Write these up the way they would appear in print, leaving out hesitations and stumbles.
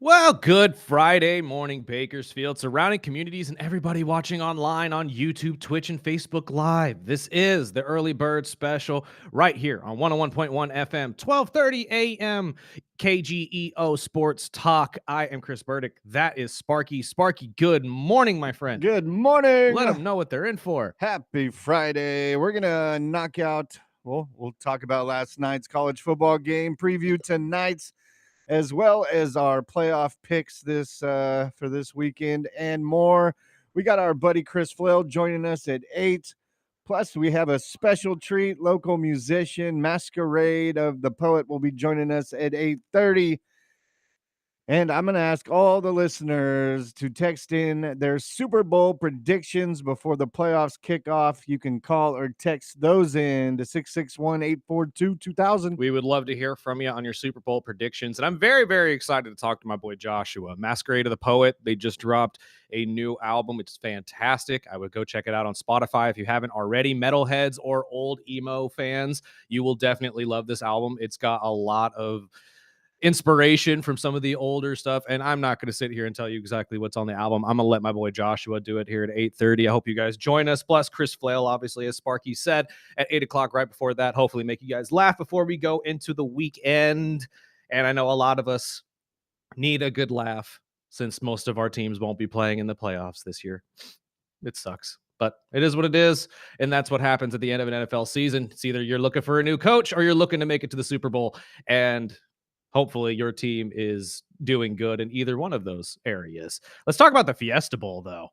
Well, good Friday morning, Bakersfield, surrounding communities, and everybody watching online on YouTube, Twitch, and Facebook Live. This is the Early Bird Special right here on 101.1 FM, 1230 AM, KGEO Sports Talk. I am Chris Burdick. That is Sparky. Sparky, good morning, my friend. Good morning. Let them know what they're in for. Happy Friday. We're going to knock out, we'll talk about last night's college football game, preview tonight's, as well as our playoff picks for this weekend and more. We got our buddy Chris Flail joining us at 8. Plus, we have a special treat. Local musician Masquerade of the Poet will be joining us at 8:30. And I'm going to ask all the listeners to text in their Super Bowl predictions before the playoffs kick off. You can call or text those in to 661-842-2000. We would love to hear from you on your Super Bowl predictions. And I'm very, very excited to talk to my boy Joshua. Masquerade of the Poet. They just dropped a new album. It's fantastic. I would go check it out on Spotify if you haven't already. Metalheads or old emo fans, you will definitely love this album. It's got a lot of inspiration from some of the older stuff, and I'm not going to sit here and tell you exactly what's on the album. I'm going to let my boy Joshua do it here at 8:30. I hope you guys join us. Plus, Chris Flail, obviously, as Sparky said, at 8 o'clock right before that. Hopefully make you guys laugh before we go into the weekend. And I know a lot of us need a good laugh since most of our teams won't be playing in the playoffs this year. It sucks, but it is what it is, and that's what happens at the end of an NFL season. It's either you're looking for a new coach or you're looking to make it to the Super Bowl, and hopefully your team is doing good in either one of those areas. Let's talk about the Fiesta Bowl, though.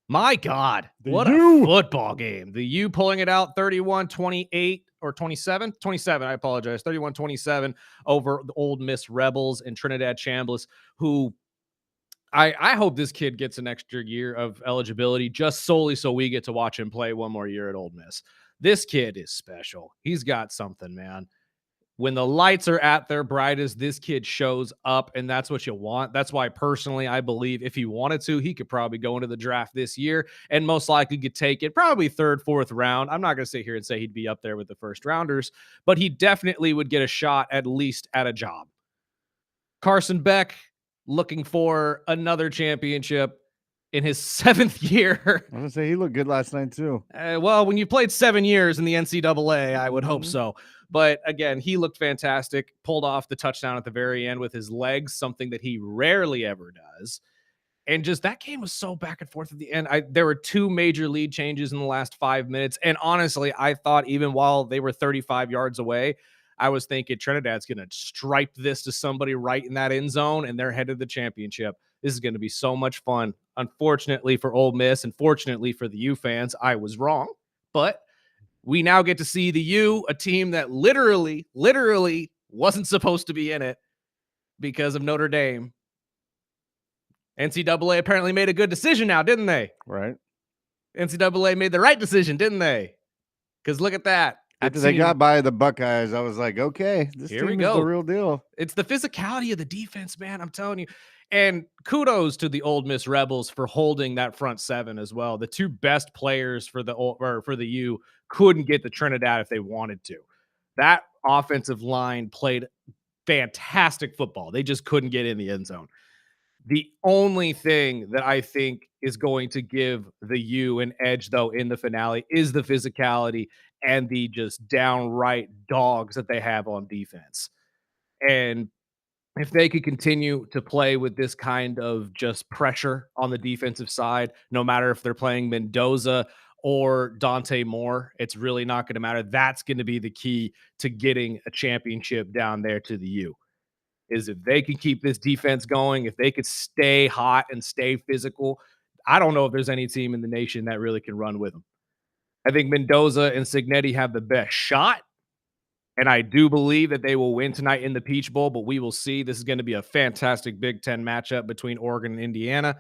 My God, what a football game. The U pulling it out 31-28 or 27? 27, I apologize. 31-27 over the Ole Miss Rebels and Trinidad Chambliss, who I hope this kid gets an extra year of eligibility just solely so we get to watch him play one more year at Ole Miss. This kid is special. He's got something, man. When the lights are at their brightest, this kid shows up, and that's what you want. That's why, personally, I believe if he wanted to, he could probably go into the draft this year and most likely could take it probably third, fourth round. I'm not going to sit here and say he'd be up there with the first rounders, but he definitely would get a shot at least at a job. Carson Beck looking for another championship in his 7th year. I'm going to say he looked good last night, too. Well, when you played 7 years in the NCAA, I would hope so. But again, he looked fantastic, pulled off the touchdown at the very end with his legs, something that he rarely ever does. And just that game was so back and forth at the end. There were 2 major lead changes in the last 5 minutes. And honestly, I thought even while they were 35 yards away, I was thinking Trinidad's going to stripe this to somebody right in that end zone, and they're headed to the championship. This is going to be so much fun. Unfortunately for Ole Miss, and fortunately for the U fans, I was wrong. But we now get to see the U, a team that literally wasn't supposed to be in it because of Notre Dame. NCAA apparently made a good decision now, didn't they? Right. NCAA made the right decision, didn't they? Because look at that. After they got by the Buckeyes, I was like, okay, this team is the real deal. It's the physicality of the defense, man. I'm telling you. And kudos to the Ole Miss Rebels for holding that front 7 as well. The 2 best players for the U couldn't get to Trinidad if they wanted to. That offensive line played fantastic football. They just couldn't get in the end zone. The only thing that I think is going to give the U an edge, though, in the finale is the physicality and the just downright dogs that they have on defense. And if they could continue to play with this kind of just pressure on the defensive side, no matter if they're playing Mendoza or Dante Moore, it's really not going to matter. That's going to be the key to getting a championship down there to the U. Is if they can keep this defense going, if they could stay hot and stay physical, I don't know if there's any team in the nation that really can run with them. I think Mendoza and Signetti have the best shot, and I do believe that they will win tonight in the Peach Bowl, but we will see. This is going to be a fantastic Big Ten matchup between Oregon and Indiana,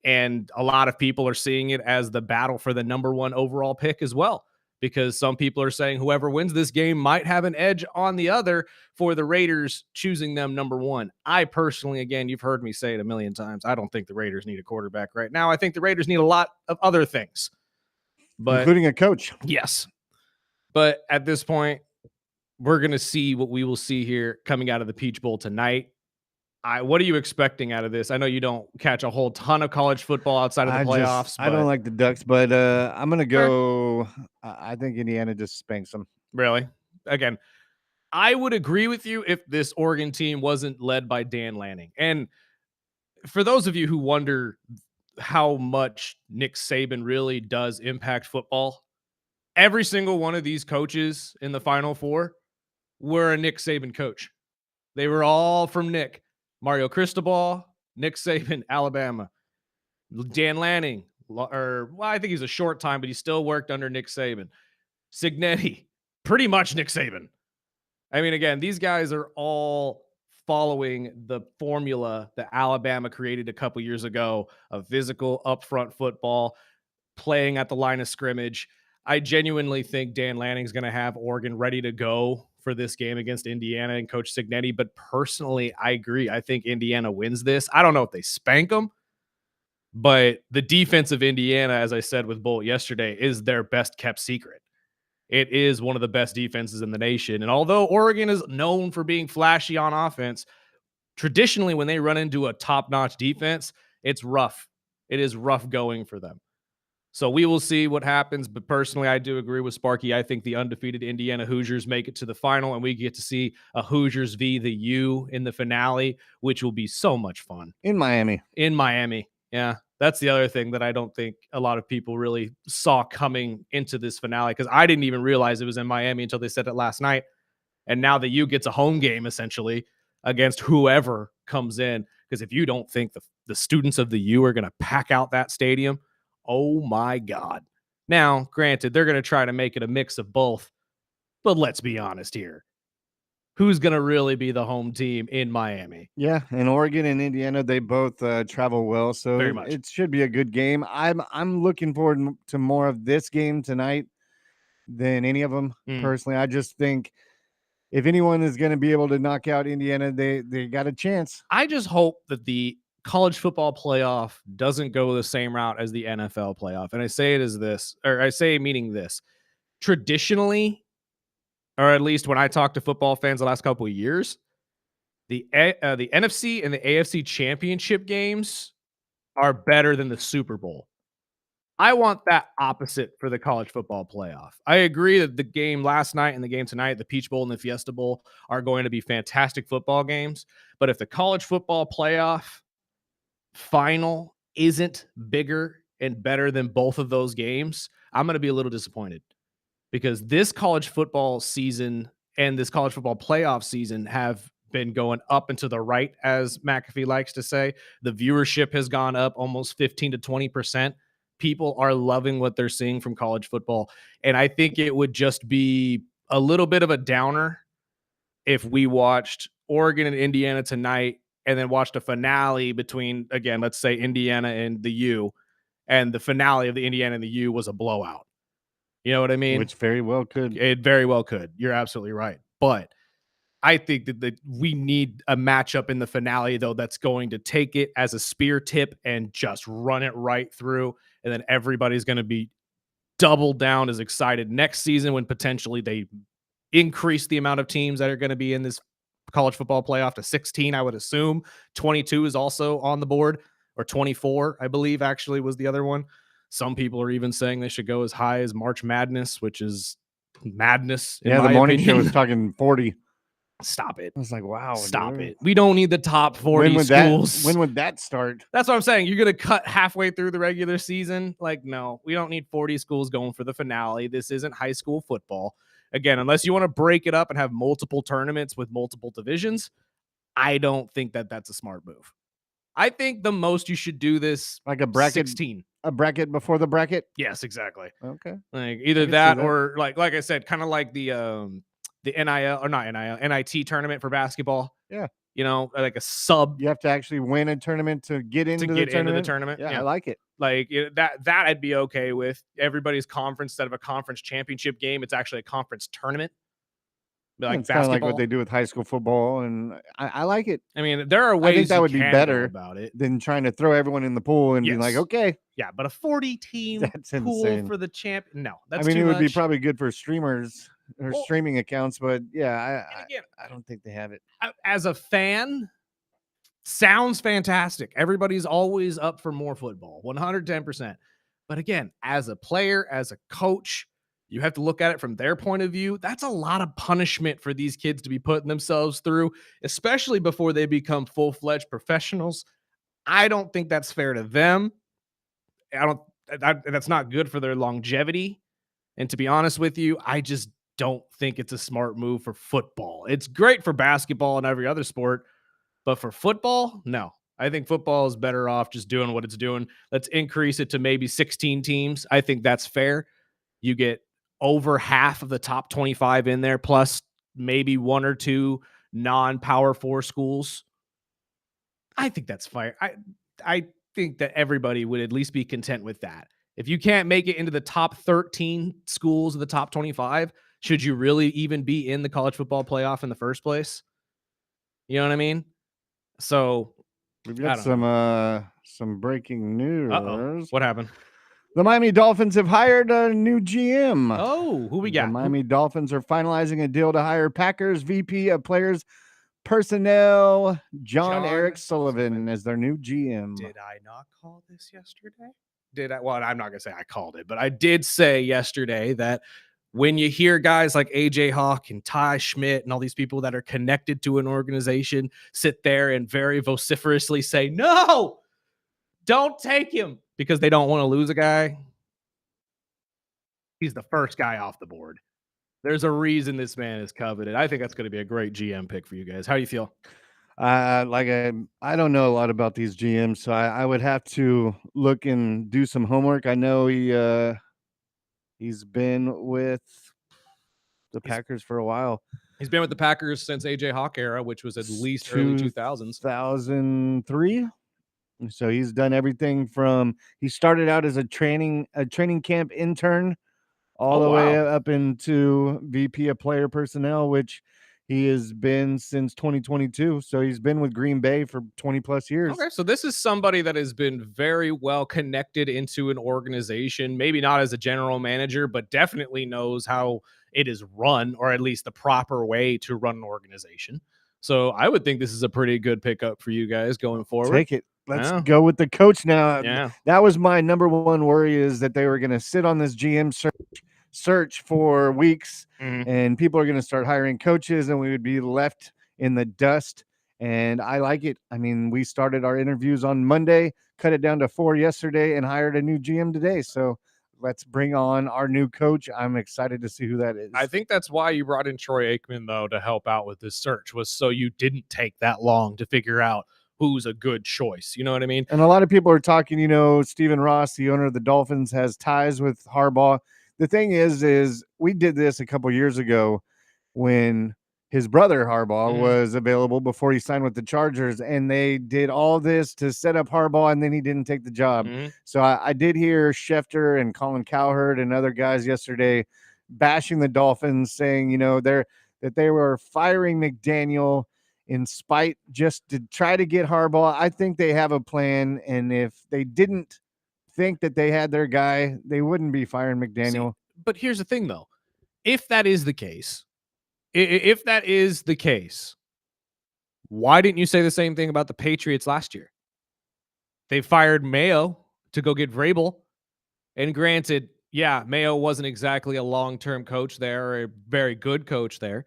and a lot of people are seeing it as the battle for the number 1 overall pick as well, because some people are saying whoever wins this game might have an edge on the other for the Raiders choosing them number 1. I personally, again, you've heard me say it a million times, I don't think the Raiders need a quarterback right now. I think the Raiders need a lot of other things. But, including a coach. Yes. But at this point, we're going to see what we will see here coming out of the Peach Bowl tonight. What are you expecting out of this? I know you don't catch a whole ton of college football outside of the playoffs, I don't but like the Ducks, but I'm gonna fair. go. I think Indiana just spanks them. Really? Again, I would agree with you if this Oregon team wasn't led by Dan Lanning. And for those of you who wonder how much Nick Saban really does impact football, every single one of these coaches in the Final Four were a Nick Saban coach. They were all from Nick. Mario Cristobal, Nick Saban, Alabama. Dan Lanning, I think he's a short time, but he still worked under Nick Saban. Signetti, pretty much Nick Saban. I mean, again, these guys are all following the formula that Alabama created a couple years ago of physical, upfront football, playing at the line of scrimmage. I genuinely think Dan Lanning's going to have Oregon ready to go for this game against Indiana and Coach Signetti. But personally, I agree. I think Indiana wins this. I don't know if they spank them, but the defense of Indiana, as I said with Bolt yesterday, is their best kept secret. It is one of the best defenses in the nation. And although Oregon is known for being flashy on offense, traditionally when they run into a top-notch defense, it's rough. It is rough going for them. So we will see what happens. But personally, I do agree with Sparky. I think the undefeated Indiana Hoosiers make it to the final, and we get to see a Hoosiers v. the U in the finale, which will be so much fun. In Miami. Yeah. That's the other thing that I don't think a lot of people really saw coming into this finale, because I didn't even realize it was in Miami until they said it last night. And now the U gets a home game essentially against whoever comes in. Because if you don't think the students of the U are going to pack out that stadium, oh my God. Now, granted, they're going to try to make it a mix of both, but let's be honest here. Who's going to really be the home team in Miami? Yeah, and Oregon and Indiana, they both travel well, so Very much. it should be a good game. I'm looking forward to more of this game tonight than any of them. Personally, I just think if anyone is going to be able to knock out Indiana, they got a chance. I just hope that the college football playoff doesn't go the same route as the NFL playoff. And I say it as this, or I say meaning this. Traditionally, or at least when I talk to football fans the last couple of years, the NFC and the AFC championship games are better than the Super Bowl. I want that opposite for the college football playoff. I agree that the game last night and the game tonight, the Peach Bowl and the Fiesta Bowl, are going to be fantastic football games. But if the college football playoff final isn't bigger and better than both of those games, I'm going to be a little disappointed, because this college football season and this college football playoff season have been going up and to the right, as McAfee likes to say. The viewership has gone up almost 15 to 20%. People are loving what they're seeing from college football. And I think it would just be a little bit of a downer if we watched Oregon and Indiana tonight and then watched a finale between, again, let's say Indiana and the U, and the finale of the Indiana and the U was a blowout. You know what I mean? Which very well could. It very well could. You're absolutely right. But I think that we need a matchup in the finale, though, that's going to take it as a spear tip and just run it right through. And then everybody's going to be double down as excited next season when potentially they increase the amount of teams that are going to be in this college football playoff to 16, I would assume. 22 is also on the board, or 24, I believe, actually was the other one. Some people are even saying they should go as high as March Madness, which is madness. Yeah, the morning show was talking 40. Stop it. I was like, wow. Stop dude. it. We don't need the top 40 schools. When would that start? That's what I'm saying. You're going to cut halfway through the regular season? Like, no, we don't need 40 schools going for the finale. This isn't high school football. Again, unless you want to break it up and have multiple tournaments with multiple divisions, I don't think that that's a smart move. I think the most you should do this, like a bracket, 16. A bracket before the bracket? Yes, exactly. Okay. Like either that or like I said, kind of like the NIL, or not NIL, NIT tournament for basketball. Yeah. You know, like a sub. You have to actually win a tournament to get into the tournament. Yeah, I like it. Like that I'd be okay with. Everybody's conference, instead of a conference championship game, it's actually a conference tournament. Like it's kind of like what they do with high school football, and I like it. I mean, there are ways I think that would be better about it than trying to throw everyone in the pool and be like, okay. Yeah, but a 40-team pool insane. for the champ. No, that's I mean, too it would much. be probably good for streamers or streaming accounts, but yeah, again, I don't think they have it. As a fan, Sounds fantastic. Everybody's always up for more football, 110%. But again, as a player, as a coach, you have to look at it from their point of view. That's a lot of punishment for these kids to be putting themselves through, especially before they become full-fledged professionals. I don't think that's fair to them. I don't that's not good for their longevity. And to be honest with you, I just don't think it's a smart move for football. It's great for basketball and every other sport, but for football, no. I think football is better off just doing what it's doing. Let's increase it to maybe 16 teams. I think that's fair. You get over half of the top 25 in there, plus maybe one or two non-power four schools. I think that's fair. I think that everybody would at least be content with that. If you can't make it into the top 13 schools of the top 25, should you really even be in the college football playoff in the first place? You know what I mean? So We've got some breaking news. what happened? The Miami Dolphins have hired a new GM. Oh, who we got? The Miami Dolphins are finalizing a deal to hire Packers VP of Players Personnel John Eric Sullivan as their new GM. Did I not call this yesterday? Well, I'm not gonna say I called it, but I did say yesterday that when you hear guys like AJ Hawk and Ty Schmidt and all these people that are connected to an organization sit there and very vociferously say, no, don't take him, because they don't want to lose a guy, he's the first guy off the board. There's a reason this man is coveted. I think that's going to be a great GM pick for you guys. How do you feel? I don't know a lot about these GMs, so I would have to look and do some homework. I know he's been with the Packers for a while. He's been with the Packers since AJ Hawk era, which was at least early 2000s. 2003. So he's done everything from he started out as a training camp intern all the way up into VP of player personnel, which he has been since 2022. So he's been with Green Bay for 20 plus years. Okay, so this is somebody that has been very well connected into an organization, maybe not as a general manager, but definitely knows how it is run, or at least the proper way to run an organization. So I would think this is a pretty good pickup for you guys going forward. Take it. Let's go with the coach now. Yeah. That was my number one worry, is that they were going to sit on this GM search for weeks, and people are going to start hiring coaches, and we would be left in the dust. And I like it. I mean, we started our interviews on Monday, cut it down to 4 yesterday, and hired a new GM today. So let's bring on our new coach. I'm excited to see who that is. I think that's why you brought in Troy Aikman, though, to help out with this search, was so you didn't take that long to figure out who's a good choice. You know what I mean? And a lot of people are talking, Stephen Ross, the owner of the Dolphins, has ties with Harbaugh. The thing is we did this a couple years ago when his brother Harbaugh was available before he signed with the Chargers, and they did all this to set up Harbaugh, and then he didn't take the job. So I did hear Schefter and Colin Cowherd and other guys yesterday bashing the Dolphins, saying, that they were firing McDaniel in spite, just to try to get Harbaugh. I think they have a plan, and if they didn't think that they had their guy, they wouldn't be firing McDaniel. But here's the thing, though. If that is the case, why didn't you say the same thing about the Patriots last year? They fired Mayo to go get Vrabel. And granted, yeah, Mayo wasn't exactly a long-term coach there, or a very good coach there.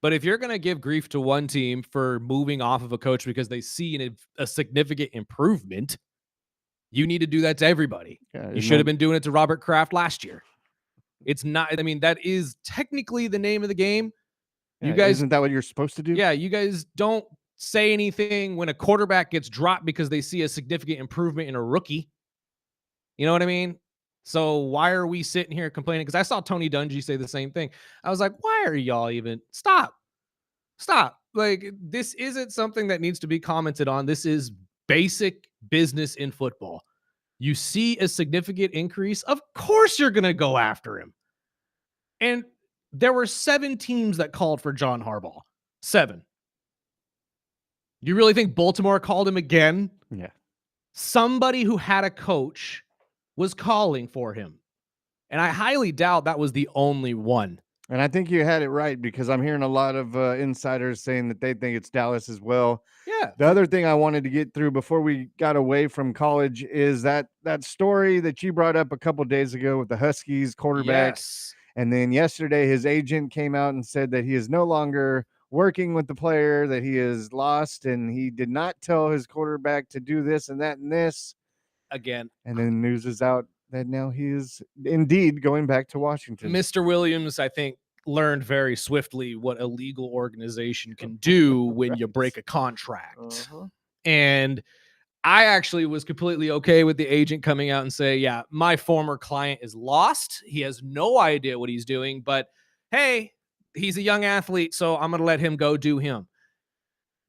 But if you're going to give grief to one team for moving off of a coach because they see a significant improvement, you need to do that to everybody. Yeah, you should have been doing it to Robert Kraft last year. It's not, I mean, that is technically the name of the game. You guys, isn't that what you're supposed to do? Yeah, you guys don't say anything when a quarterback gets dropped because they see a significant improvement in a rookie. You know what I mean? So why are we sitting here complaining? Because I saw Tony Dungy say the same thing. I was like, why are y'all even? Stop. Like, this isn't something that needs to be commented on. This is basic business in football. You see a significant increase, of course you're going to go after him. And there were 7 teams that called for John Harbaugh. 7. You really think Baltimore called him again? Yeah. Somebody who had a coach was calling for him. And I highly doubt that was the only one. And I think you had it right because I'm hearing a lot of insiders saying that they think it's Dallas as well. Yeah. The other thing I wanted to get through before we got away from college is that story that you brought up a couple days ago with the Huskies quarterback. Yes. And then yesterday, his agent came out and said that he is no longer working with the player, that he is lost, and he did not tell his quarterback to do this and that and this. Again, And then news is out that now he is indeed going back to Washington. Mr. Williams, I think, learned very swiftly what a legal organization can do when you break a contract. Uh-huh. And I actually was completely okay with the agent coming out and say, yeah, my former client is lost. He has no idea what he's doing, but hey, he's a young athlete, so I'm going to let him go do him.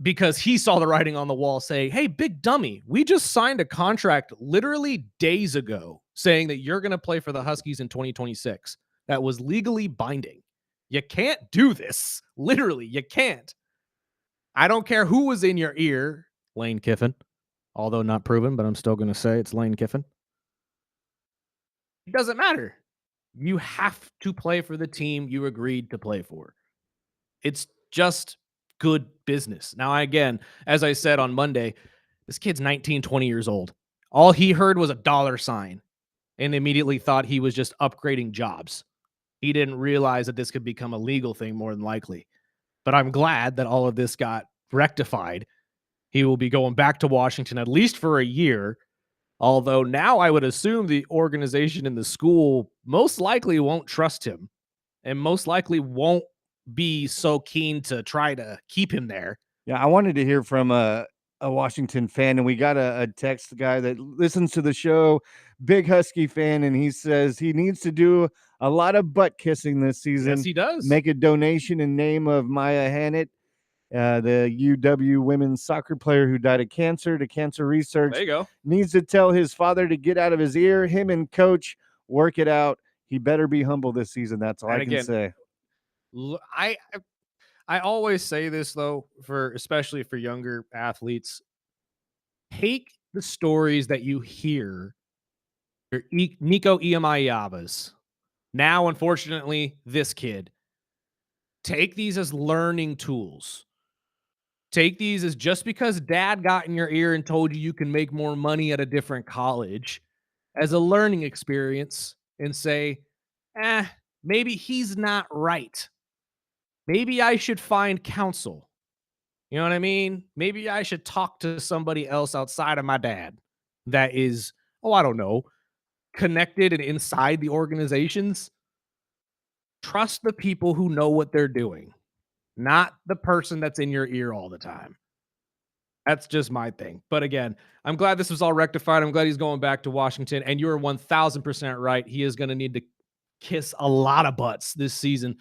Because he saw the writing on the wall saying, hey, big dummy, we just signed a contract literally days ago saying that you're going to play for the Huskies in 2026. That was legally binding. You can't do this. Literally, you can't. I don't care who was in your ear, Lane Kiffin, although not proven, but I'm still going to say it's Lane Kiffin. It doesn't matter. You have to play for the team you agreed to play for. It's just good business. Now, again, as I said on Monday, this kid's 19, 20 years old. All he heard was a dollar sign and immediately thought he was just upgrading jobs. He didn't realize that this could become a legal thing more than likely. But I'm glad that all of this got rectified. He will be going back to Washington at least for a year. Although now I would assume the organization in the school most likely won't trust him and most likely won't be so keen to try to keep him there. Yeah, I wanted to hear from a Washington fan, and we got a text guy that listens to the show, big Husky fan, and he says he needs to do a lot of butt kissing this season. Yes, he does. Make a donation in name of Maya Hannett, the UW women's soccer player who died of cancer, to cancer research. There you go. Needs to tell his father to get out of his ear. Him and coach work it out. He better be humble this season. That's all And I can again, say. I always say this though, for especially for younger athletes, take the stories that you hear. Your Nico Iamaiavas. Now, unfortunately, this kid. Take these as learning tools. Take these as just because dad got in your ear and told you can make more money at a different college as a learning experience and say, maybe he's not right. Maybe I should find counsel. You know what I mean? Maybe I should talk to somebody else outside of my dad that is, I don't know, connected and inside the organizations. Trust the people who know what they're doing, not the person that's in your ear all the time. That's just my thing. But again, I'm glad this was all rectified. I'm glad he's going back to Washington. And you're 1000% right. He is going to need to kiss a lot of butts this season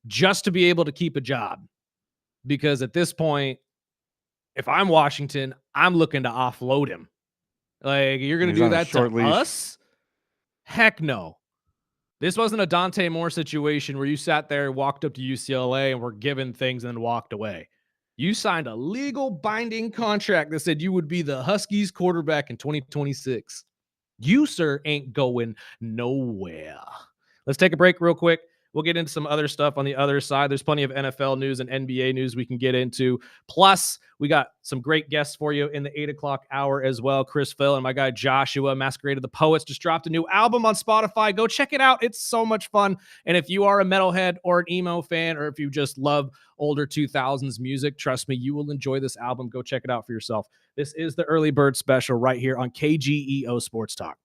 just to be able to keep a job. Because at this point, if I'm Washington, I'm looking to offload him. Like, you're going to He's do on a that to short leash. us? Heck no. This wasn't a Dante Moore situation where you sat there, walked up to UCLA, and were given things and then walked away. You signed a legal binding contract that said you would be the Huskies quarterback in 2026. You, sir, ain't going nowhere. Let's take a break real quick. We'll get into some other stuff on the other side. There's plenty of NFL news and NBA news we can get into. Plus, we got some great guests for you in the 8 o'clock hour as well. Chris Flail and my guy Joshua, Masquerade of the Poets, just dropped a new album on Spotify. Go check it out. It's so much fun. And if you are a metalhead or an emo fan, or if you just love older 2000s music, trust me, you will enjoy this album. Go check it out for yourself. This is the Early Bird Special right here on KGEO Sports Talk.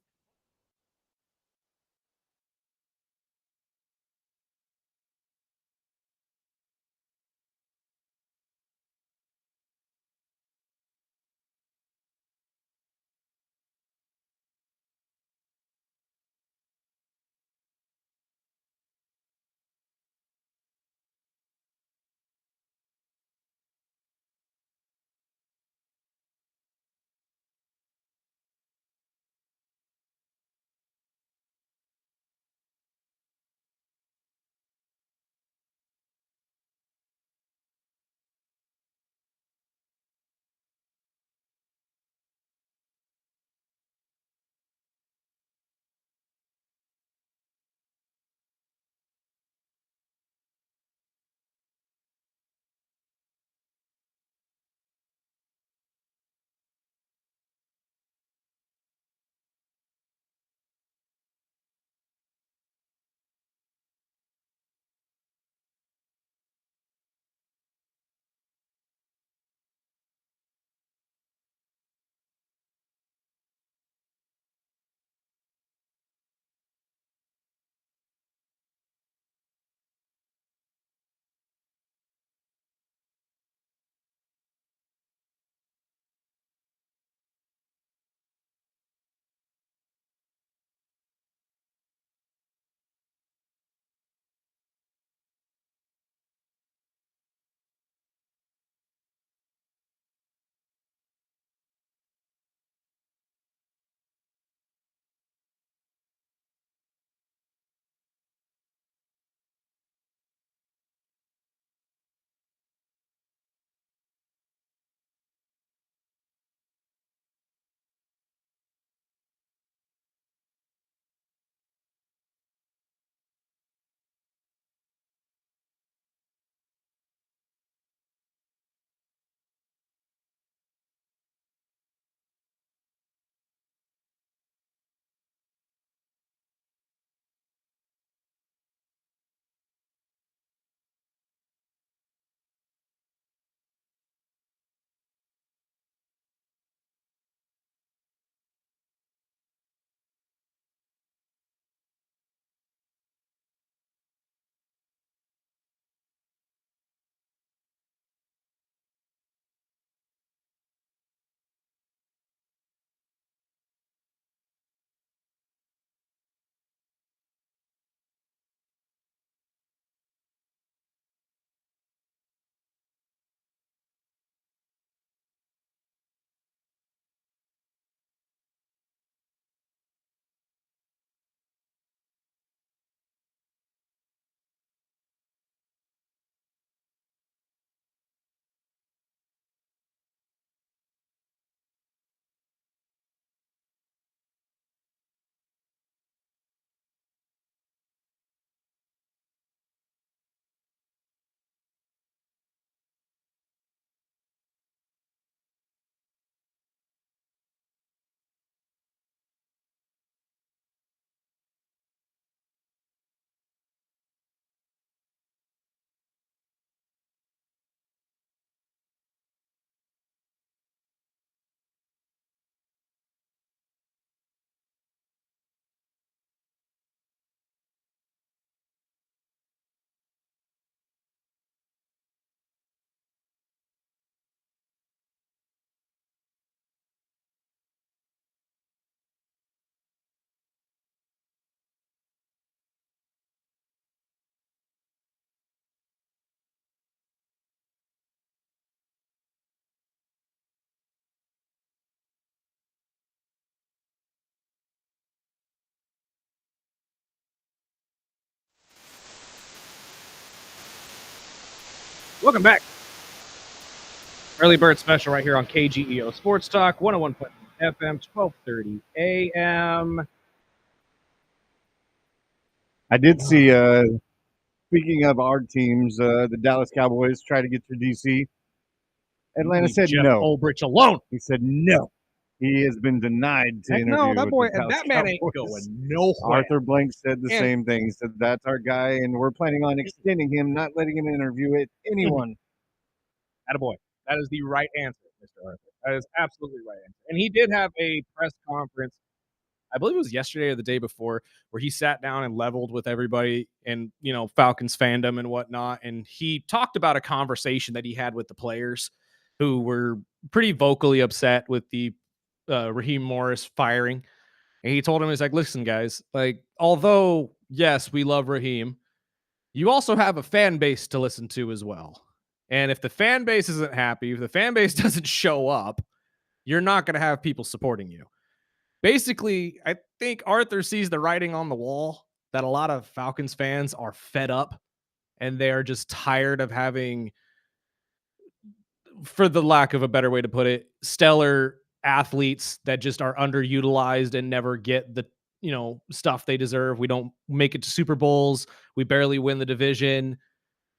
Welcome back. Early Bird Special right here on KGEO Sports Talk, 101.1 FM, 12:30 a.m. I did see, speaking of our teams, the Dallas Cowboys try to get to DC. Atlanta Leave said Jeff no. Ulbrich alone. He said no. He has been denied to Heck no, interview that with boy, the Dallas that man ain't Cowboys. going nowhere. Arthur Blank said the And- same thing. He said, that's our guy, and we're planning on extending him, not letting him interview with anyone. Attaboy. That is the right answer, Mr. Arthur. That is absolutely right answer. And he did have a press conference, I believe it was yesterday or the day before, where he sat down and leveled with everybody and, Falcons fandom and whatnot. And he talked about a conversation that he had with the players who were pretty vocally upset with the Raheem Morris firing. And he told him, he's like, listen, guys, like, although, yes, we love Raheem, you also have a fan base to listen to as well. And if the fan base isn't happy, if the fan base doesn't show up, you're not going to have people supporting you. Basically, I think Arthur sees the writing on the wall that a lot of Falcons fans are fed up and they are just tired of having, for the lack of a better way to put it, stellar athletes that just are underutilized and never get the stuff they deserve. We don't make it to Super Bowls. We barely win the division.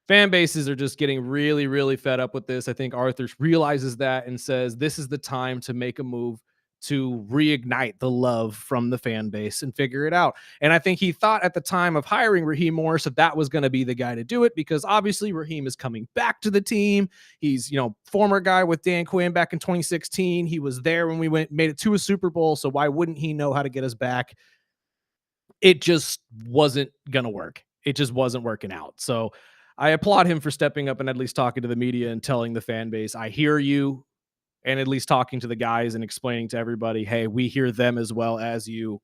Fan bases are just getting really, really fed up with this. I think Arthur realizes that and says this is the time to make a move to reignite the love from the fan base and figure it out. And I think he thought at the time of hiring Raheem Morris that was going to be the guy to do it, because obviously Raheem is coming back to the team. He's, former guy with Dan Quinn back in 2016. He was there when we made it to a Super Bowl. So why wouldn't he know how to get us back? It just wasn't going to work. It just wasn't working out. So I applaud him for stepping up and at least talking to the media and telling the fan base, I hear you, and at least talking to the guys and explaining to everybody, hey, we hear them as well as you,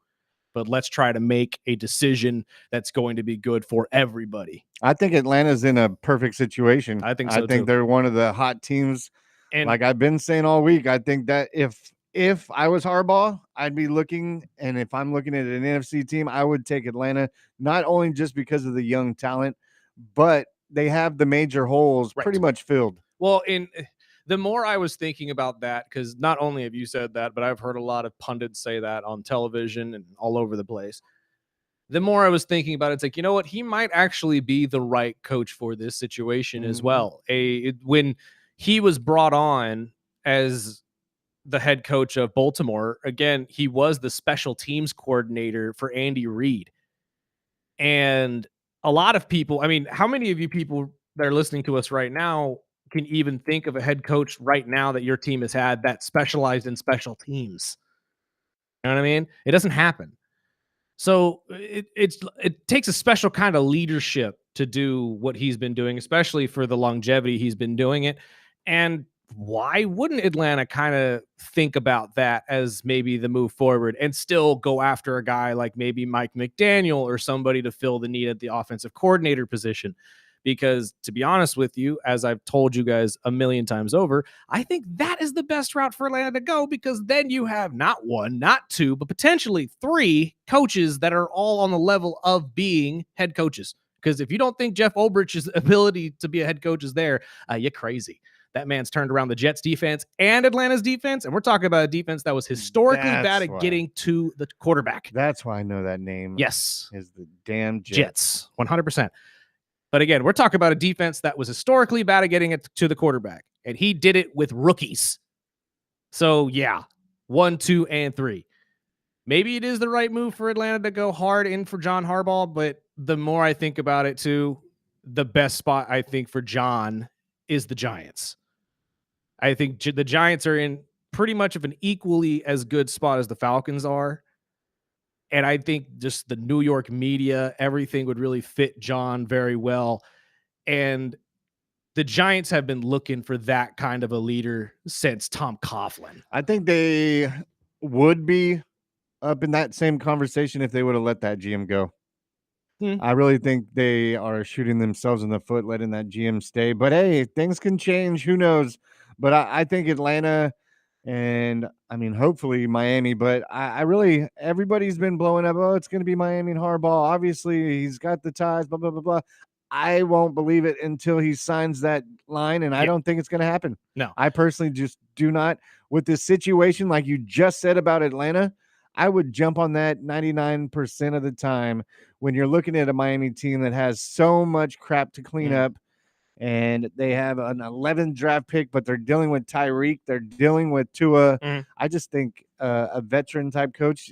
but let's try to make a decision that's going to be good for everybody. I think Atlanta's in a perfect situation. I think so, I think too. They're one of the hot teams. And like I've been saying all week, I think that if I was Harbaugh, I'd be looking, and if I'm looking at an NFC team, I would take Atlanta, not only just because of the young talent, but they have the major holes pretty much filled. Well, the more I was thinking about that, because not only have you said that, but I've heard a lot of pundits say that on television and all over the place. The more I was thinking about it, it's like, you know what? He might actually be the right coach for this situation as well. When he was brought on as the head coach of Baltimore, again, he was the special teams coordinator for Andy Reid. And a lot of people, I mean, how many of you people that are listening to us right now can even think of a head coach right now that your team has had that specialized in special teams? You know what I mean? It doesn't happen. So it takes a special kind of leadership to do what he's been doing, especially for the longevity he's been doing it. And why wouldn't Atlanta kind of think about that as maybe the move forward and still go after a guy like maybe Mike McDaniel or somebody to fill the need at the offensive coordinator position? Because to be honest with you, as I've told you guys a million times over, I think that is the best route for Atlanta to go, because then you have not one, not two, but potentially three coaches that are all on the level of being head coaches. Because if you don't think Jeff Ulbrich's ability to be a head coach is there, you're crazy. That man's turned around the Jets defense and Atlanta's defense. And we're talking about a defense that was historically bad at getting to the quarterback. That's why I know that name. Yes. Is the damn Jets. 100%. But again, we're talking about a defense that was historically bad at getting it to the quarterback. And he did it with rookies. So yeah, 1, 2, and 3. Maybe it is the right move for Atlanta to go hard in for John Harbaugh. But the more I think about it too, the best spot I think for John is the Giants. I think the Giants are in pretty much of an equally as good spot as the Falcons are. And I think just the New York media, everything would really fit John very well. And the Giants have been looking for that kind of a leader since Tom Coughlin. I think they would be up in that same conversation if they would have let that GM go. I really think they are shooting themselves in the foot letting that GM stay. But hey, things can change. Who knows? But I think Atlanta and I mean, hopefully Miami. But I really, everybody's been blowing up. Oh, it's going to be Miami and Harbaugh. Obviously, he's got the ties, blah, blah, blah, blah. I won't believe it until he signs that line, and I Yeah. don't think it's going to happen. No. I personally just do not. With this situation, like you just said about Atlanta, I would jump on that 99% of the time when you're looking at a Miami team that has so much crap to clean up, and they have an 11th draft pick, but they're dealing with Tyreek, they're dealing with Tua. I just think a veteran type coach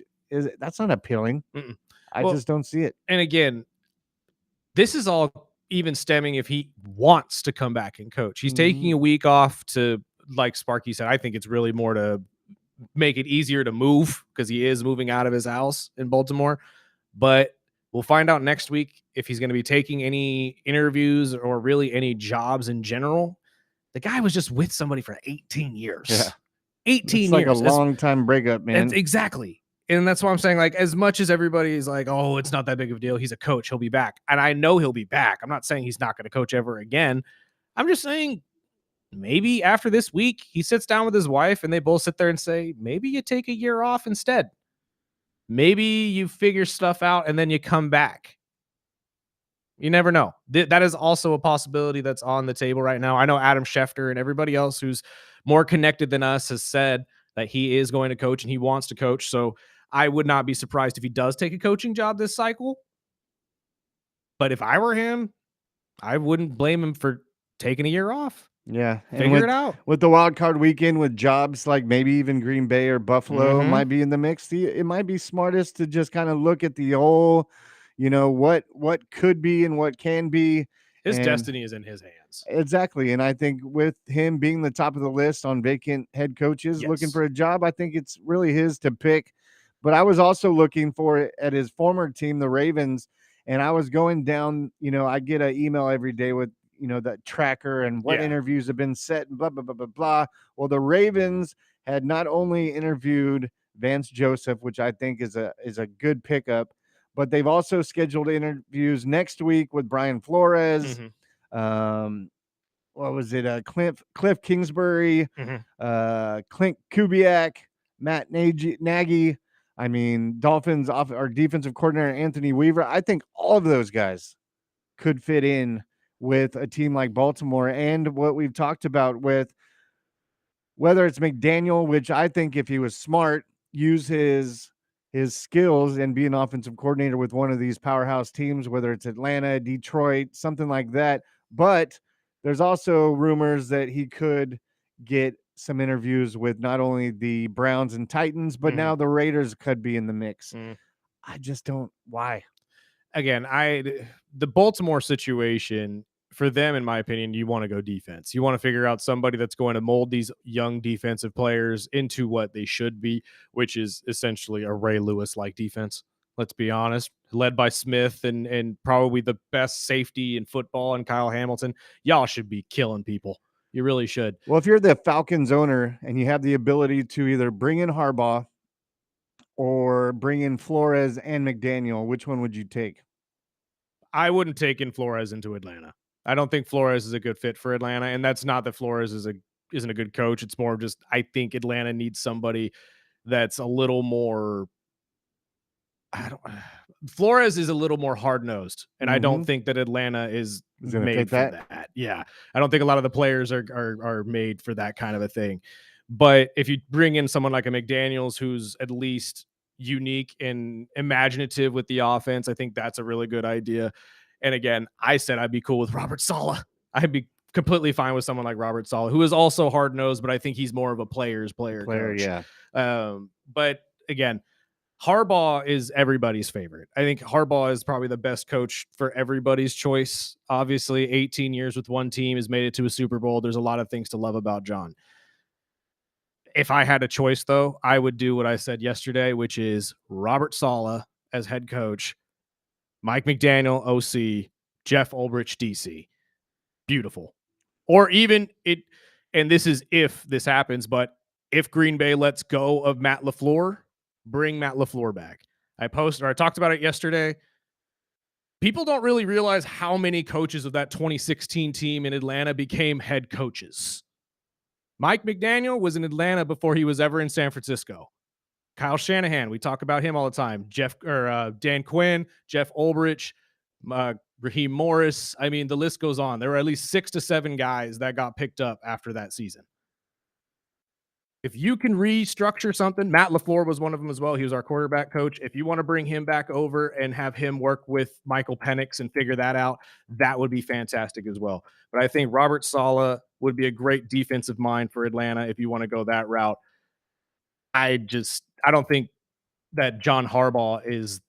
that's not appealing. I Well, just don't see it. And again, this is all even stemming if he wants to come back and coach. He's taking a week off to, like Sparky said, I think it's really more to make it easier to move because he is moving out of his house in Baltimore. But we'll find out next week if he's going to be taking any interviews or really any jobs in general. The guy was just with somebody for 18 years. Yeah. 18 It's like years. a long time breakup, man. Exactly. And that's why I'm saying, like, as much as everybody is like, oh, it's not that big of a deal, he's a coach, he'll be back. And I know he'll be back. I'm not saying he's not going to coach ever again. I'm just saying maybe after this week, he sits down with his wife and they both sit there and say, maybe you take a year off instead. Maybe you figure stuff out and then you come back. You never know. That is also a possibility that's on the table right now. I know Adam Schefter and everybody else who's more connected than us has said that he is going to coach and he wants to coach. So I would not be surprised if he does take a coaching job this cycle. But if I were him, I wouldn't blame him for taking a year off. Yeah. Figure it out. With the wild card weekend, with jobs like maybe even Green Bay or Buffalo might be in the mix, it might be smartest to just kind of look at the whole, what could be and what can be. His destiny is in his hands. Exactly. And I think with him being the top of the list on vacant head coaches looking for a job, I think it's really his to pick. But I was also looking for it at his former team, the Ravens, and I was going down, I get an email every day with, that tracker and what interviews have been set and blah, blah, blah, blah, blah. Well, the Ravens had not only interviewed Vance Joseph, which I think is a good pickup, but they've also scheduled interviews next week with Brian Flores. What was it? Cliff Kingsbury, Clint Kubiak, Matt Nagy. I mean, Dolphins our defensive coordinator, Anthony Weaver. I think all of those guys could fit in with a team like Baltimore, and what we've talked about with whether it's McDaniel, which I think if he was smart, use his skills and be an offensive coordinator with one of these powerhouse teams, whether it's Atlanta, Detroit, something like that. But there's also rumors that he could get some interviews with not only the Browns and Titans, but now the Raiders could be in the mix. I just don't. Why? Again, the Baltimore situation for them, in my opinion, you want to go defense. You want to figure out somebody that's going to mold these young defensive players into what they should be, which is essentially a Ray Lewis-like defense. Let's be honest, led by Smith and probably the best safety in football and Kyle Hamilton. Y'all should be killing people. You really should. Well, if you're the Falcons owner and you have the ability to either bring in Harbaugh or bring in Flores and McDaniel, which one would you take? I wouldn't take in Flores into Atlanta. I don't think Flores is a good fit for Atlanta, and that's not that Flores isn't a good coach. It's more of just I think Atlanta needs somebody that's a little more. Flores is a little more hard-nosed, and I don't think that Atlanta is made for that. Yeah, I don't think a lot of the players are made for that kind of a thing. But if you bring in someone like a McDaniels, who's at least unique and imaginative with the offense, I think that's a really good idea. And again, I said I'd be cool with Robert Saleh. I'd be completely fine with someone like Robert Saleh, who is also hard-nosed, but I think he's more of a player coach. Yeah. But again, Harbaugh is everybody's favorite. I think Harbaugh is probably the best coach for everybody's choice. Obviously, 18 years with one team has made it to a Super Bowl. There's a lot of things to love about John. If I had a choice, though, I would do what I said yesterday, which is Robert Saleh as head coach, Mike McDaniel, OC, Jeff Ulbrich, DC. Beautiful. Or even it, and this is if this happens, but if Green Bay lets go of Matt LaFleur, bring Matt LaFleur back. I talked about it yesterday. People don't really realize how many coaches of that 2016 team in Atlanta became head coaches. Mike McDaniel was in Atlanta before he was ever in San Francisco. Kyle Shanahan, we talk about him all the time. Dan Quinn, Jeff Ulbrich, Raheem Morris. I mean, the list goes on. There were at least 6 to 7 guys that got picked up after that season. If you can restructure something, Matt LaFleur was one of them as well. He was our quarterback coach. If you want to bring him back over and have him work with Michael Penix and figure that out, that would be fantastic as well. But I think Robert Saleh would be a great defensive mind for Atlanta if you want to go that route. I don't think that John Harbaugh is.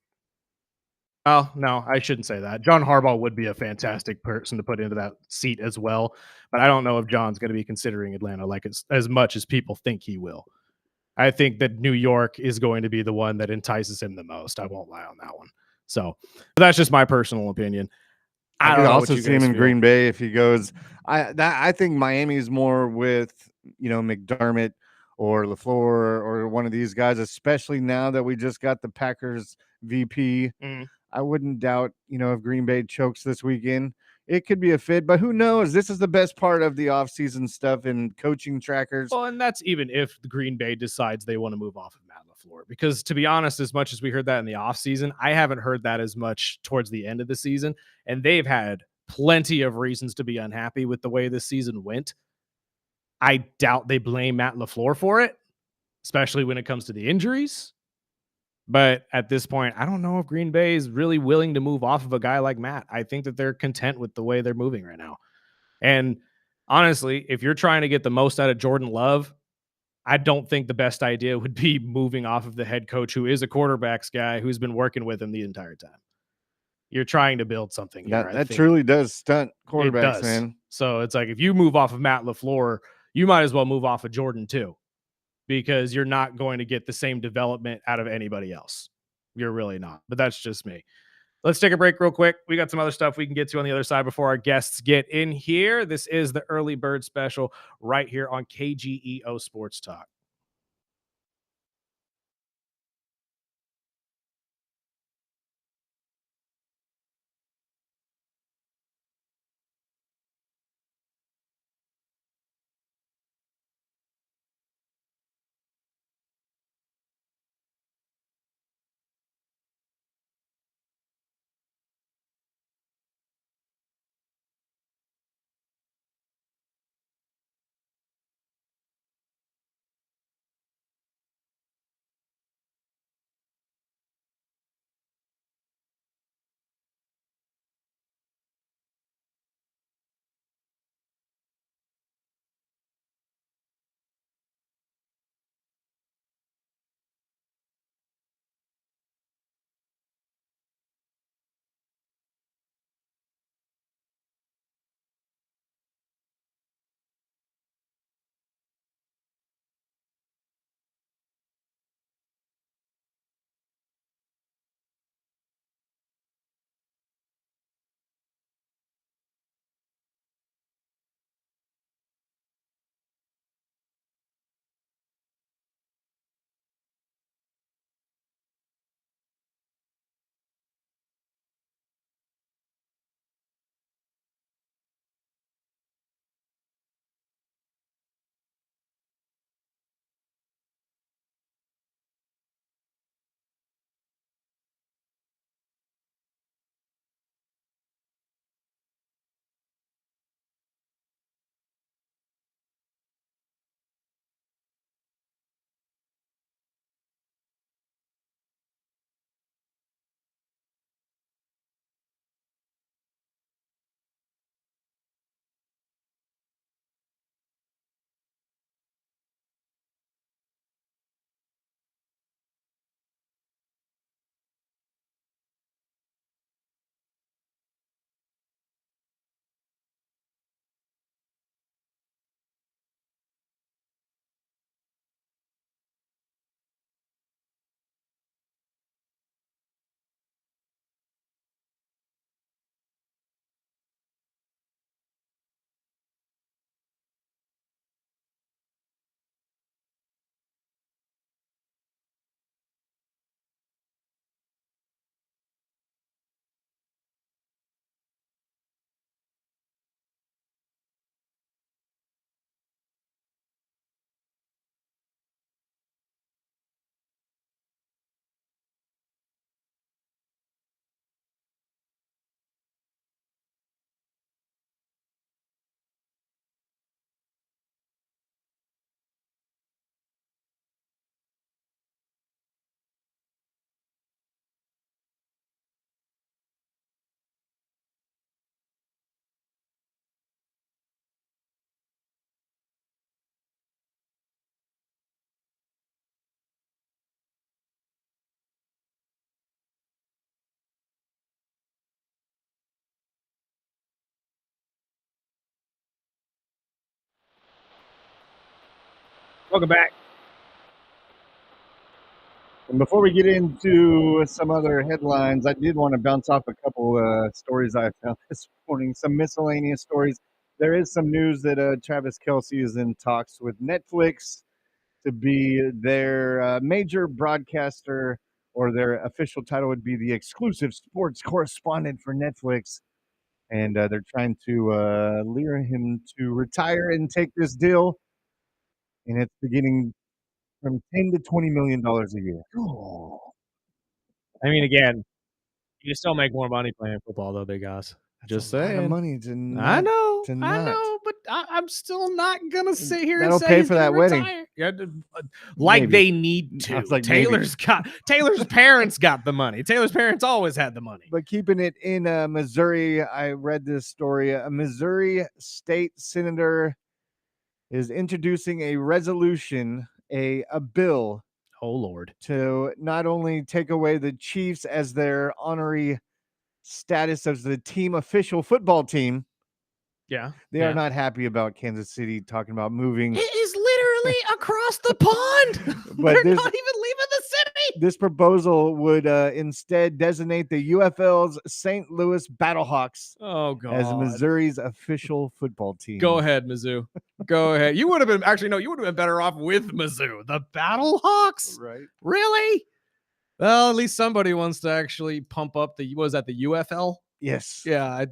Oh, no, I shouldn't say that. John Harbaugh would be a fantastic person to put into that seat as well, but I don't know if John's going to be considering Atlanta like as much as people think he will. I think that New York is going to be the one that entices him the most. I won't lie on that one. So that's just my personal opinion. I I could don't know what also you see him guys in feel. Green Bay if he goes. I think Miami's more with McDermott or LaFleur or one of these guys, especially now that we just got the Packers VP. Mm. I wouldn't doubt, if Green Bay chokes this weekend, it could be a fit, but who knows? This is the best part of the offseason stuff and coaching trackers. Well, and that's even if the Green Bay decides they want to move off of Matt LaFleur. Because to be honest, as much as we heard that in the offseason, I haven't heard that as much towards the end of the season. And they've had plenty of reasons to be unhappy with the way this season went. I doubt they blame Matt LaFleur for it, especially when it comes to the injuries. But at this point, I don't know if Green Bay is really willing to move off of a guy like Matt. I think that they're content with the way they're moving right now. And honestly, if you're trying to get the most out of Jordan Love, I don't think the best idea would be moving off of the head coach who is a quarterbacks guy who's been working with him the entire time. You're trying to build something here. I That think truly does stunt it quarterbacks, does. man. So it's like if you move off of Matt LaFleur, you might as well move off of Jordan too, because you're not going to get the same development out of anybody else. You're really not. But that's just me. Let's take a break real quick. We got some other stuff we can get to on the other side before our guests get in here. This is the Early Bird Special right here on KGEO Sports Talk. Welcome back. And before we get into some other headlines, I did want to bounce off a couple stories I found this morning, some miscellaneous stories. There is some news that Travis Kelce is in talks with Netflix to be their major broadcaster, or their official title would be the exclusive sports correspondent for Netflix. And they're trying to lure him to retire and take this deal. And it's beginning from $10 to $20 million a year. Oh. I mean, again, you still make more money playing football, though, big ass. Just That's a lot of saying. money to I not. know, to I not. know, but I'm still not gonna sit here That'll and say pay he's for gonna that wedding. retire. Yeah, like Maybe. they need I to. was like, maybe. Taylor's parents got the money. Taylor's parents always had the money. But keeping it in Missouri, I read this story. A Missouri state senator is introducing a resolution, a bill Oh Lord. to not only take away the Chiefs as their honorary status as the team official football team. Yeah. They are not happy about Kansas City talking about moving. It is literally across the pond. But They're this- not even leaving the city. This proposal would instead designate the UFL's St. Louis Battlehawks Oh God. as Missouri's official football team. Go ahead, Mizzou. Go ahead. You would have been you would have been better off with Mizzou. The Battlehawks? Right. Really? Well, at least somebody wants to actually pump up the, what is that, the UFL? Yes. Yeah.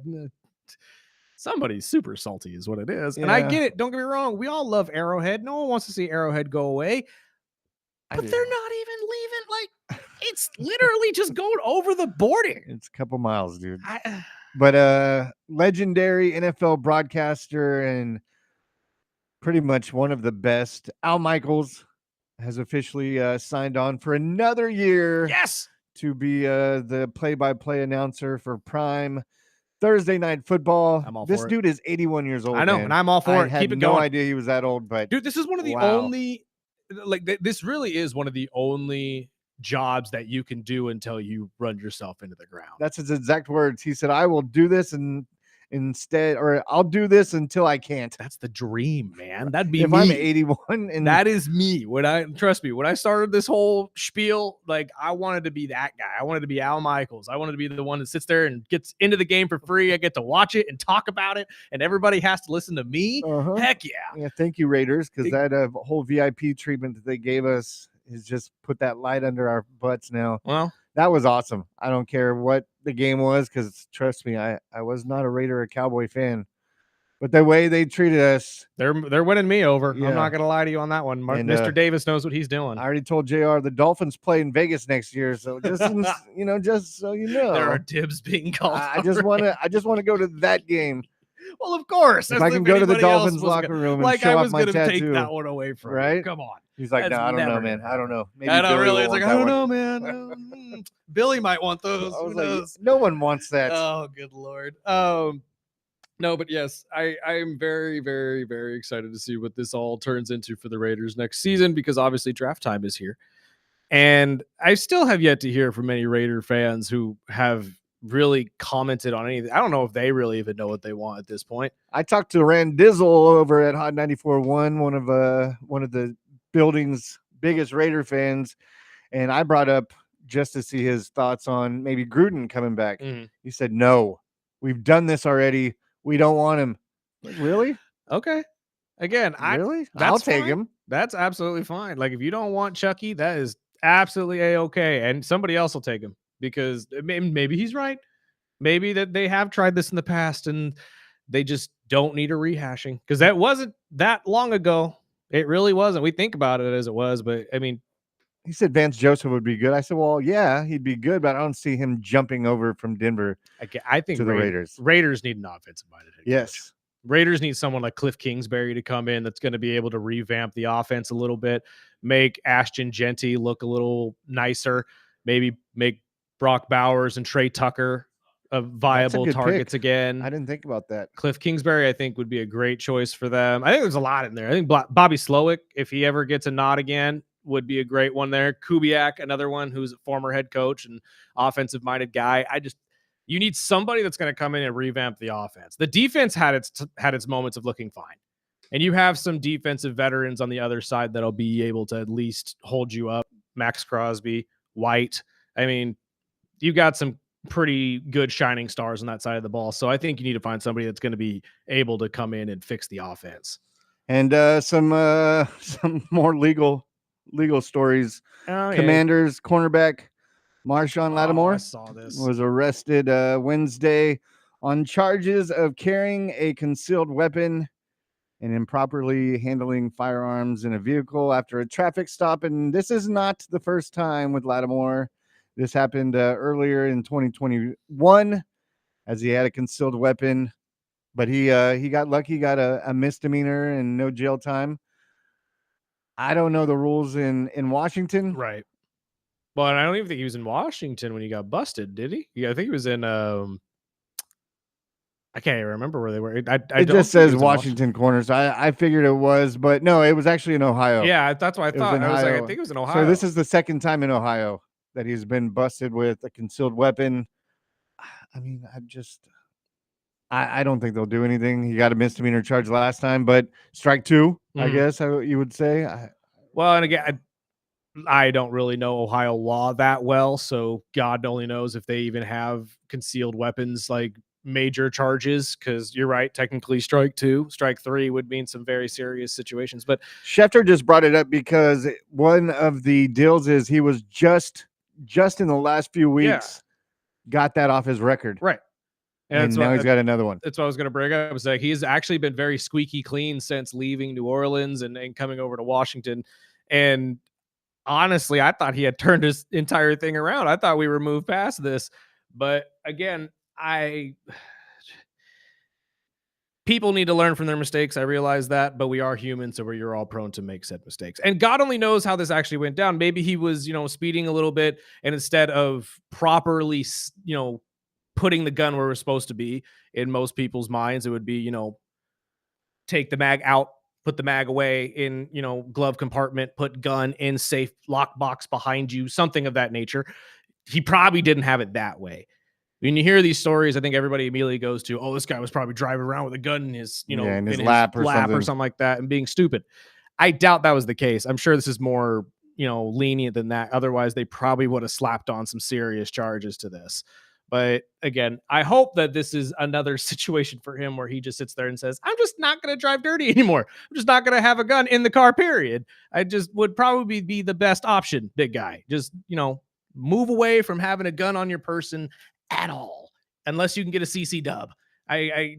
Somebody's super salty is what it is. And I Yeah. get it. Don't get me wrong. We all love Arrowhead. No one wants to see Arrowhead go away. I But do. they're not even leaving. Like, it's literally just going over the border. It's a couple miles, dude. But legendary NFL broadcaster and pretty much one of the best, Al Michaels, has officially signed on for another year. Yes. To be the play-by-play announcer for Prime Thursday Night Football. I'm all this for it. dude is 81 years old. I know, man. and I'm all for I it. had Keep it no going. idea he was that old, but dude, this is one of the only, like, this really is one of the only jobs that you can do until you run yourself into the ground. That's his exact words. He said, I will do this and instead, or I'll do this until I can't. That's the dream, man. That'd be if me. I'm 81 and that is me. Trust me, when I started this whole spiel, like, I wanted to be that guy. I wanted to be Al Michaels. I wanted to be the one that sits there and gets into the game for free. I get to watch it and talk about it, and everybody has to listen to me. Heck yeah. Yeah, thank you, Raiders, because that whole VIP treatment that they gave us has just put that light under our butts now. Well, that was awesome. I don't care what the game was, because trust me, I was not a Raider or Cowboy fan. But the way they treated us, they're winning me over. Yeah. I'm not gonna lie to you on that one. Mr. Davis knows what he's doing. I already told JR the Dolphins play in Vegas next year, so just just so you know, there are dibs being called. I just want to go to that game. Well, of course. If I can go to the Dolphins locker room and show off my tattoo. Like I was going to take that one away from you. Come on. He's like, no, I don't know, man. I don't know. Maybe I know, Billy really. will It's like, want I don't that know, one. man. Billy might want those. I was Who like, knows? no one wants that. Oh, good Lord. No, but yes, I am very, very, very excited to see what this all turns into for the Raiders next season, because obviously draft time is here. And I still have yet to hear from many Raider fans who have really commented on anything. I don't know if they really even know what they want at this point. I talked to Rand Dizzle over at Hot 94.1, one of the building's biggest Raider fans, and I brought up just to see his thoughts on maybe Gruden coming back. He said, no, we've done this already. We don't want him. Like, really? Okay. Again, I'll take him. That's absolutely fine. Like, if you don't want Chucky, that is absolutely a-okay. And somebody else will take him, because maybe he's right. Maybe that they have tried this in the past and they just don't need a rehashing, because that wasn't that long ago. It really wasn't. We think about it as it was, but I mean, he said Vance Joseph would be good. I said, well, yeah, he'd be good, but I don't see him jumping over from Denver. I think to the Raiders. Raiders need an offensive minded head coach. Yes. Raiders need someone like Cliff Kingsbury to come in that's going to be able to revamp the offense a little bit, make Ashton Genty look a little nicer, maybe make Brock Bowers and Trey Tucker viable targets pick. again. I didn't think about that. Cliff Kingsbury, I think, would be a great choice for them. I think there's a lot in there. I think Bobby Slowick, if he ever gets a nod again, would be a great one there. Kubiak, another one who's a former head coach and offensive-minded guy. You need somebody that's going to come in and revamp the offense. The defense had its moments of looking fine. And you have some defensive veterans on the other side that'll be able to at least hold you up. Max Crosby, White. I mean, you got some pretty good shining stars on that side of the ball. So I think you need to find somebody that's going to be able to come in and fix the offense. And some more legal stories. Oh, yeah. Commanders cornerback Marshawn Lattimore I saw this. was arrested Wednesday on charges of carrying a concealed weapon and improperly handling firearms in a vehicle after a traffic stop. And this is not the first time with Lattimore. This happened earlier in 2021 as he had a concealed weapon, but he got lucky, got a misdemeanor and no jail time. I don't know the rules in Washington. Right. Well, and I don't even think he was in Washington when he got busted, did he? Yeah, I think he was in I can't even remember where they were. It just says Washington Corners. I figured it was, but no, it was actually in Ohio. Yeah, that's what I thought. I was like, I think it was in Ohio. So this is the second time in Ohio that he's been busted with a concealed weapon. I mean, I don't think they'll do anything. He got a misdemeanor charge last time, but strike two, I guess you would say. Well, and again, I don't really know Ohio law that well, so God only knows if they even have concealed weapons like major charges, because you're right, technically strike two. Strike three would mean some very serious situations. But Schefter just brought it up because one of the deals is he was just in the last few weeks got that off his record. Right. And now he's got another one. That's what I was going to bring up. I was like, he's actually been very squeaky clean since leaving New Orleans and coming over to Washington. And honestly, I thought he had turned his entire thing around. I thought we were moved past this. But again, people need to learn from their mistakes. I realize that, but we are human, so you're all prone to make said mistakes. And God only knows how this actually went down. Maybe he was, speeding a little bit, and instead of properly, putting the gun where it was supposed to be in most people's minds, it would be, take the mag out, put the mag away in, glove compartment, put gun in safe lockbox behind you, something of that nature. He probably didn't have it that way. When you hear these stories, I think everybody immediately goes to, oh, this guy was probably driving around with a gun in his, in his lap or something like that and being stupid. I doubt that was the case. I'm sure this is more, lenient than that. Otherwise, they probably would have slapped on some serious charges to this. But again, I hope that this is another situation for him where he just sits there and says, I'm just not going to drive dirty anymore. I'm just not going to have a gun in the car, period. I just would probably be the best option, big guy. Just, move away from having a gun on your person at all, unless you can get a CC dub. I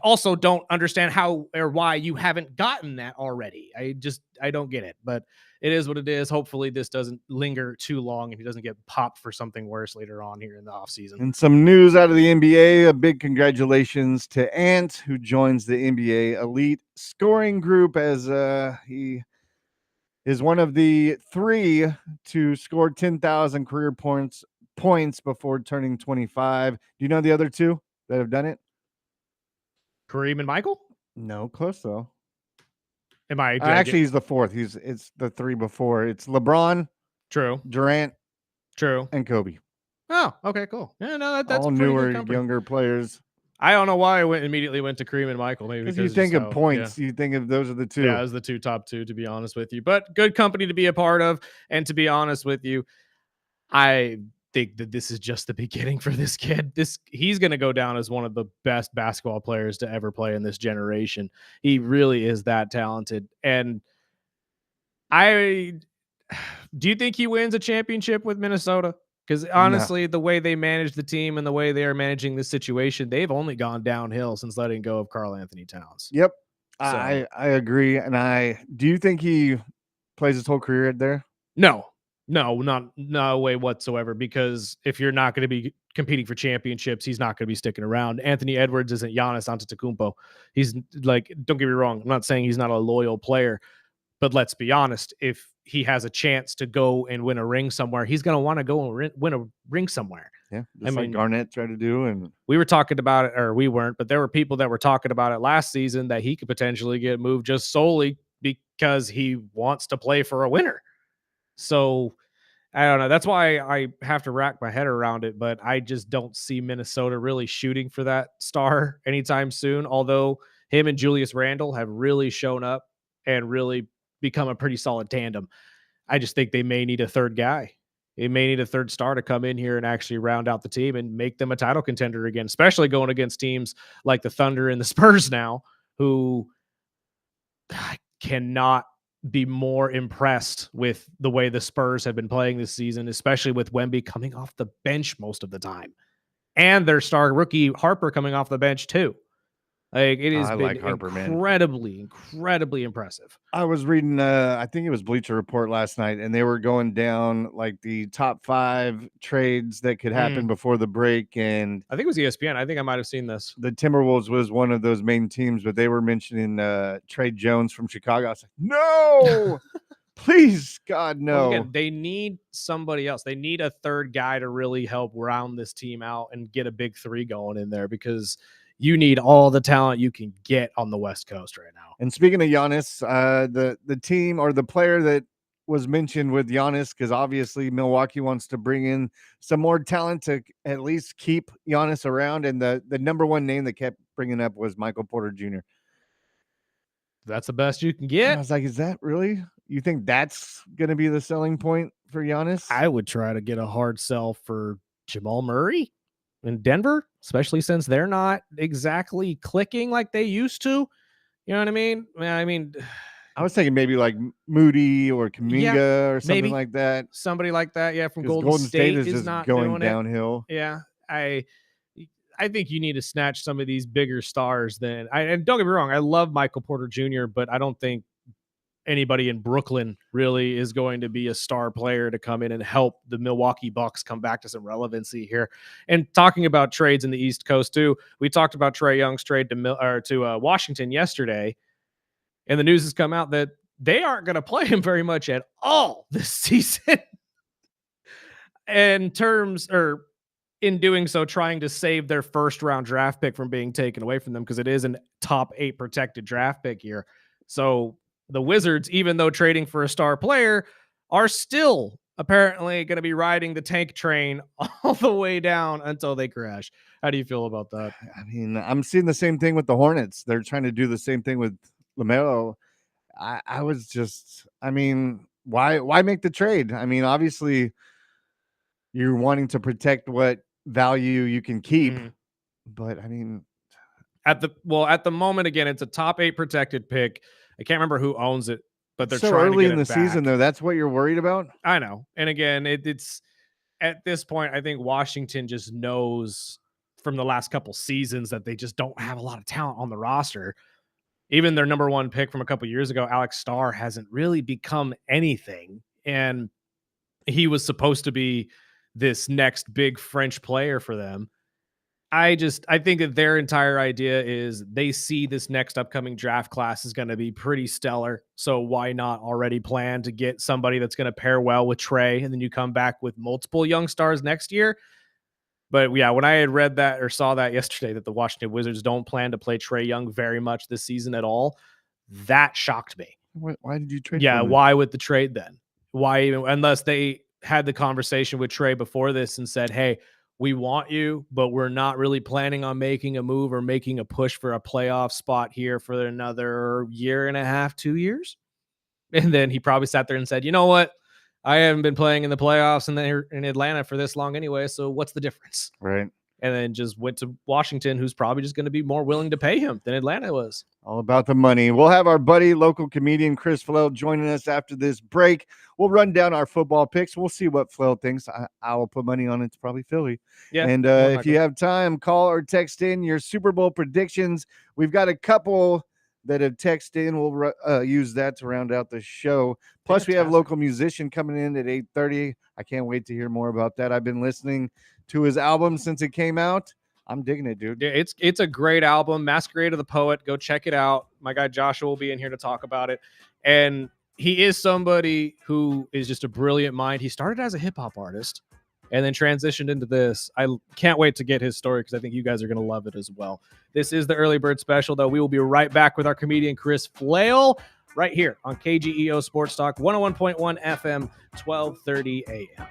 also don't understand how or why you haven't gotten that already. I don't get it, but it is what it is. Hopefully this doesn't linger too long and he doesn't get popped for something worse later on here in the offseason. And some news out of the NBA, a big congratulations to Ant, who joins the NBA elite scoring group as he is one of the 3 to score 10,000 career points before turning 25. Do you know the other 2 that have done it? Kareem and Michael? No, close though. Am I actually he's the 4th. It's the 3 before. It's LeBron, true, Durant, true, and Kobe. Oh, okay, cool. Yeah, no, that's all newer, younger players. I don't know why I immediately went to Kareem and Michael. Maybe because you think of points, you think of those are the 2. Yeah, as the top 2, to be honest with you. But good company to be a part of. And to be honest with you, I think that this is just the beginning for this kid. He's going to go down as one of the best basketball players to ever play in this generation. He really is that talented. And do you think he wins a championship with Minnesota? Because honestly, the way they manage the team and the way they are managing this situation, they've only gone downhill since letting go of Karl Anthony Towns. Yep. So, I agree. And do you think he plays his whole career there? No, no way whatsoever. Because if you're not going to be competing for championships, he's not going to be sticking around. Anthony Edwards isn't Giannis Antetokounmpo. He's like, don't get me wrong, I'm not saying he's not a loyal player, but let's be honest, if he has a chance to go and win a ring somewhere, he's going to want to go and win a ring somewhere. Yeah, just like Garnett tried to do. And we were talking about it, or we weren't, but there were people that were talking about it last season that he could potentially get moved just solely because he wants to play for a winner. So I don't know. That's why I have to rack my head around it, but I just don't see Minnesota really shooting for that star anytime soon. Although him and Julius Randle have really shown up and really become a pretty solid tandem. I just think they may need a third guy. They may need a third star to come in here and actually round out the team and make them a title contender again, especially going against teams like the Thunder and the Spurs now, who I cannot be more impressed with the way the Spurs have been playing this season, especially with Wemby coming off the bench most of the time and their star rookie Harper coming off the bench too. Like it has I been like Harper, man. incredibly impressive. I was reading, I think it was Bleacher Report last night, and they were going down like the top 5 trades that could happen before the break. And I think it was ESPN. I think I might have seen this. the Timberwolves was one of those main teams, but they were mentioning Trey Jones from Chicago. I was like, no, please, God, no. Well, again, they need somebody else. They need a third guy to really help round this team out and get a big 3 going in there because you need all the talent you can get on the West Coast right now. And speaking of Giannis, the team or the player that was mentioned with Giannis, because obviously Milwaukee wants to bring in some more talent to at least keep Giannis around. And the number one name that kept bringing up was Michael Porter Jr. That's the best you can And get. I was like, is that really? You think that's going to be the selling point for Giannis? I would try to get a hard sell for Jamal Murray in Denver, especially since they're not exactly clicking like they used to. You know what I mean? I was thinking maybe like Moody or Kuminga or something maybe like that. somebody like that. Yeah, from 'Cause Golden State is is just not going doing downhill. it. Yeah, I think you need to snatch some of these bigger stars. And don't get me wrong, I love Michael Porter Jr., but I don't think anybody in Brooklyn really is going to be a star player to come in and help the Milwaukee Bucks come back to some relevancy here. And talking about trades in the East Coast too, we talked about Trae Young's trade to Washington yesterday, and the news has come out that they aren't going to play him very much at all this season. In doing so, trying to save their first round draft pick from being taken away from them because it is a top 8 protected draft pick here. So the Wizards, even though trading for a star player, are still apparently going to be riding the tank train all the way down until they crash. How do you feel about that? I mean, I'm seeing the same thing with the Hornets. They're trying to do the same thing with LaMelo. I was just, I mean, why make the trade? I mean, obviously you're wanting to protect what value you can keep, but I mean, at the moment, again, it's a top 8 protected pick. I can't remember who owns it, but they're so trying early to get in the it season, back. though. That's what you're worried about. I know. And again, it's at this point, I think Washington just knows from the last couple seasons that they just don't have a lot of talent on the roster. Even their number 1 pick from a couple years ago, Alex Starr, hasn't really become anything. And he was supposed to be this next big French player for them. I think that their entire idea is they see this next upcoming draft class is going to be pretty stellar. So why not already plan to get somebody that's going to pair well with Trey, and then you come back with multiple young stars next year. But yeah, when I had read that or saw that yesterday that the Washington Wizards don't plan to play Trey Young very much this season at all, that shocked me. Why did you trade? Yeah, for him? why with the trade then? Why even, unless they had the conversation with Trey before this and said, hey, we want you, but we're not really planning on making a move or making a push for a playoff spot here for another year and a half, 2 years. And then he probably sat there and said, you know what? I haven't been playing in the playoffs in Atlanta for this long anyway. So what's the difference? Right. And then just went to Washington, who's probably just going to be more willing to pay him than Atlanta was. All about the money. We'll have our buddy, local comedian Chris Flail, joining us after this break. We'll run down our football picks. We'll see what Flail thinks. I will put money on it's probably Philly. Yeah. And if you have time, call or text in your Super Bowl predictions. We've got a couple that have texted in. We'll use that to round out the show. Plus, we have local musician coming in at 8:30. I can't wait to hear more about that. I've been listening to his album since it came out. I'm digging it, dude. Yeah, it's a great album, Masquerade of the Poet. Go check it out. My guy Joshua will be in here to talk about it. And he is somebody who is just a brilliant mind. He started as a hip-hop artist and then transitioned into this. I can't wait to get his story because I think you guys are going to love it as well. This is the Early Bird Special, though. We will be right back with our comedian Chris Flail right here on KGEO Sports Talk, 101.1 FM, 1230 a.m.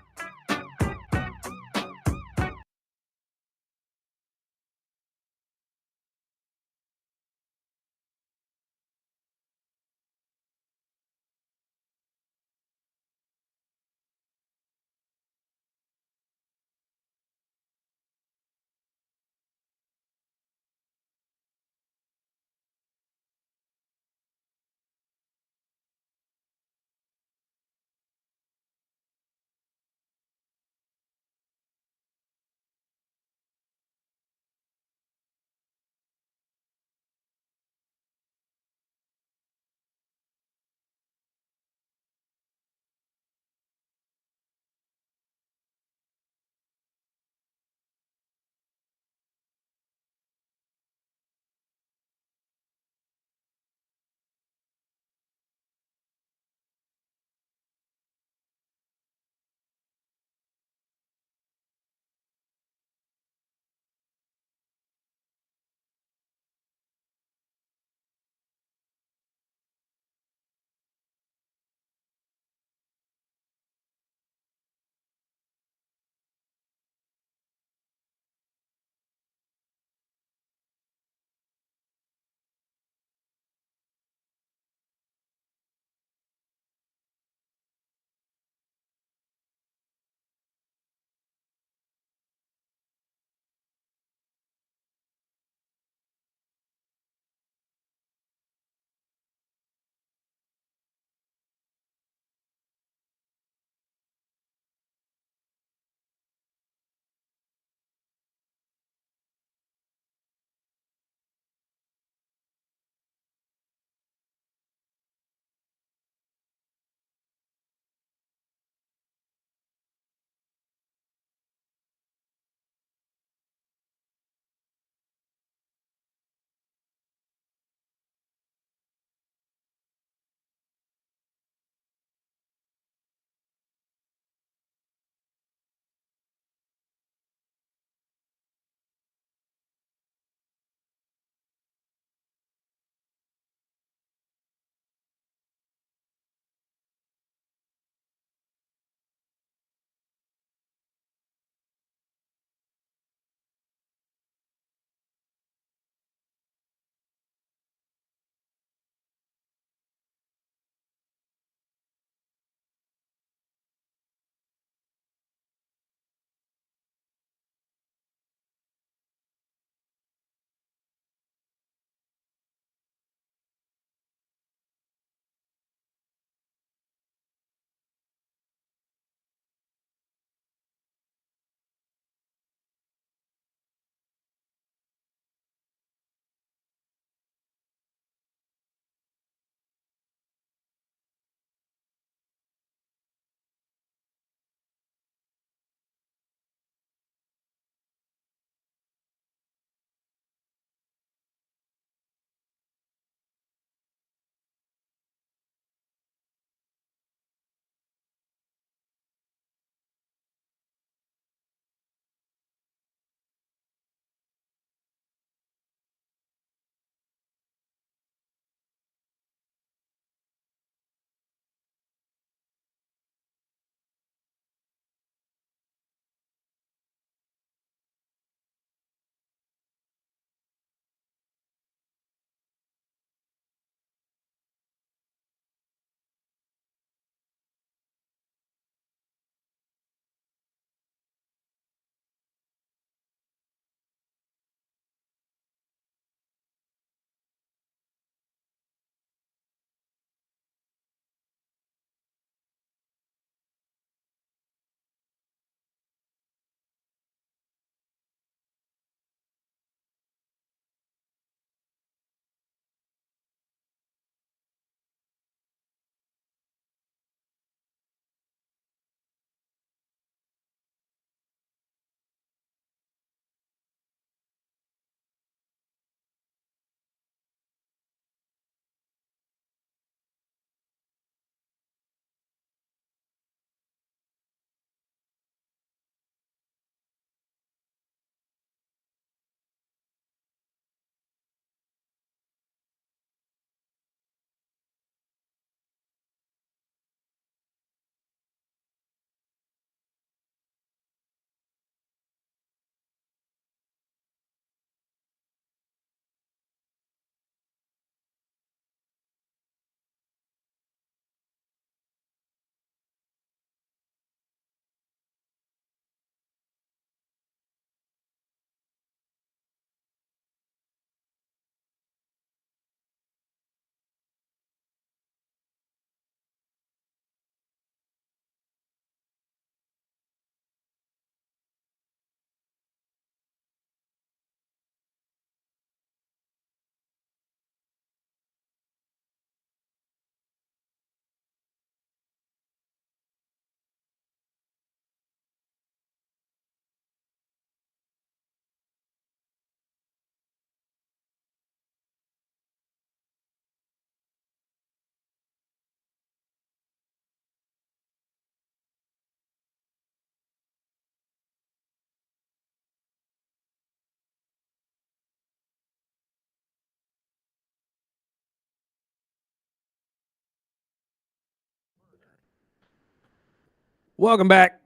Welcome back.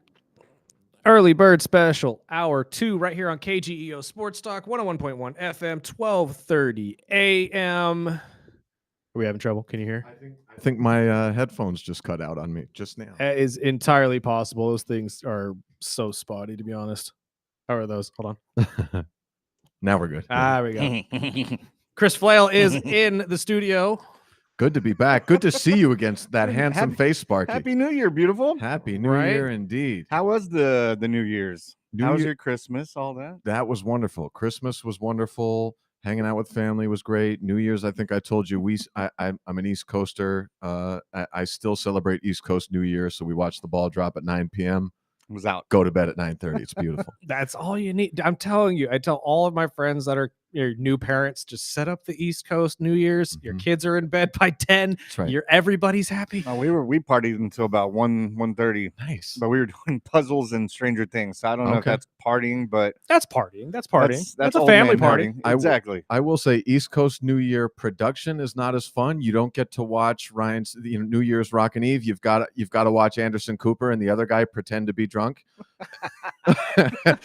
Early Bird Special, Hour 2, right here on KGEO Sports Talk, 101.1 FM, 12:30 a.m. Are we having trouble? Can you hear? I think my headphones just cut out on me just now. That is entirely possible. Those things are so spotty, to be honest. How are those? Hold on. Now we're good. Ah, there we go. Chris Flail is in the studio. Good to be back. Good to see you against that handsome face, Sparky. Happy New Year, beautiful. Happy New Right? Year indeed. How was the New Year's? How was Year- your Christmas? All that? That was wonderful. Christmas was wonderful. Hanging out with family was great. New Year's, I think I told you, I'm an East Coaster. I still celebrate East Coast New Year, so we watch the ball drop at 9 p.m. Was out. Go to bed at 9:30. It's beautiful. That's all you need. I'm telling you, I tell all of my friends that are new parents, just set up the East Coast New Year's. Your Mhm. kids are in bed by 10. That's right. Everybody's happy. Oh, we partied until about 1:30, Nice. but we were doing puzzles and Stranger Things. So I don't know if Okay. that's partying, but That's partying. That's partying. That's a old family man party. partying. I w- Exactly. I will say East Coast New Year production is not as fun. You don't get to watch Ryan's New Year's Rockin' Eve. You've got to watch Anderson Cooper and the other guy pretend to be drunk.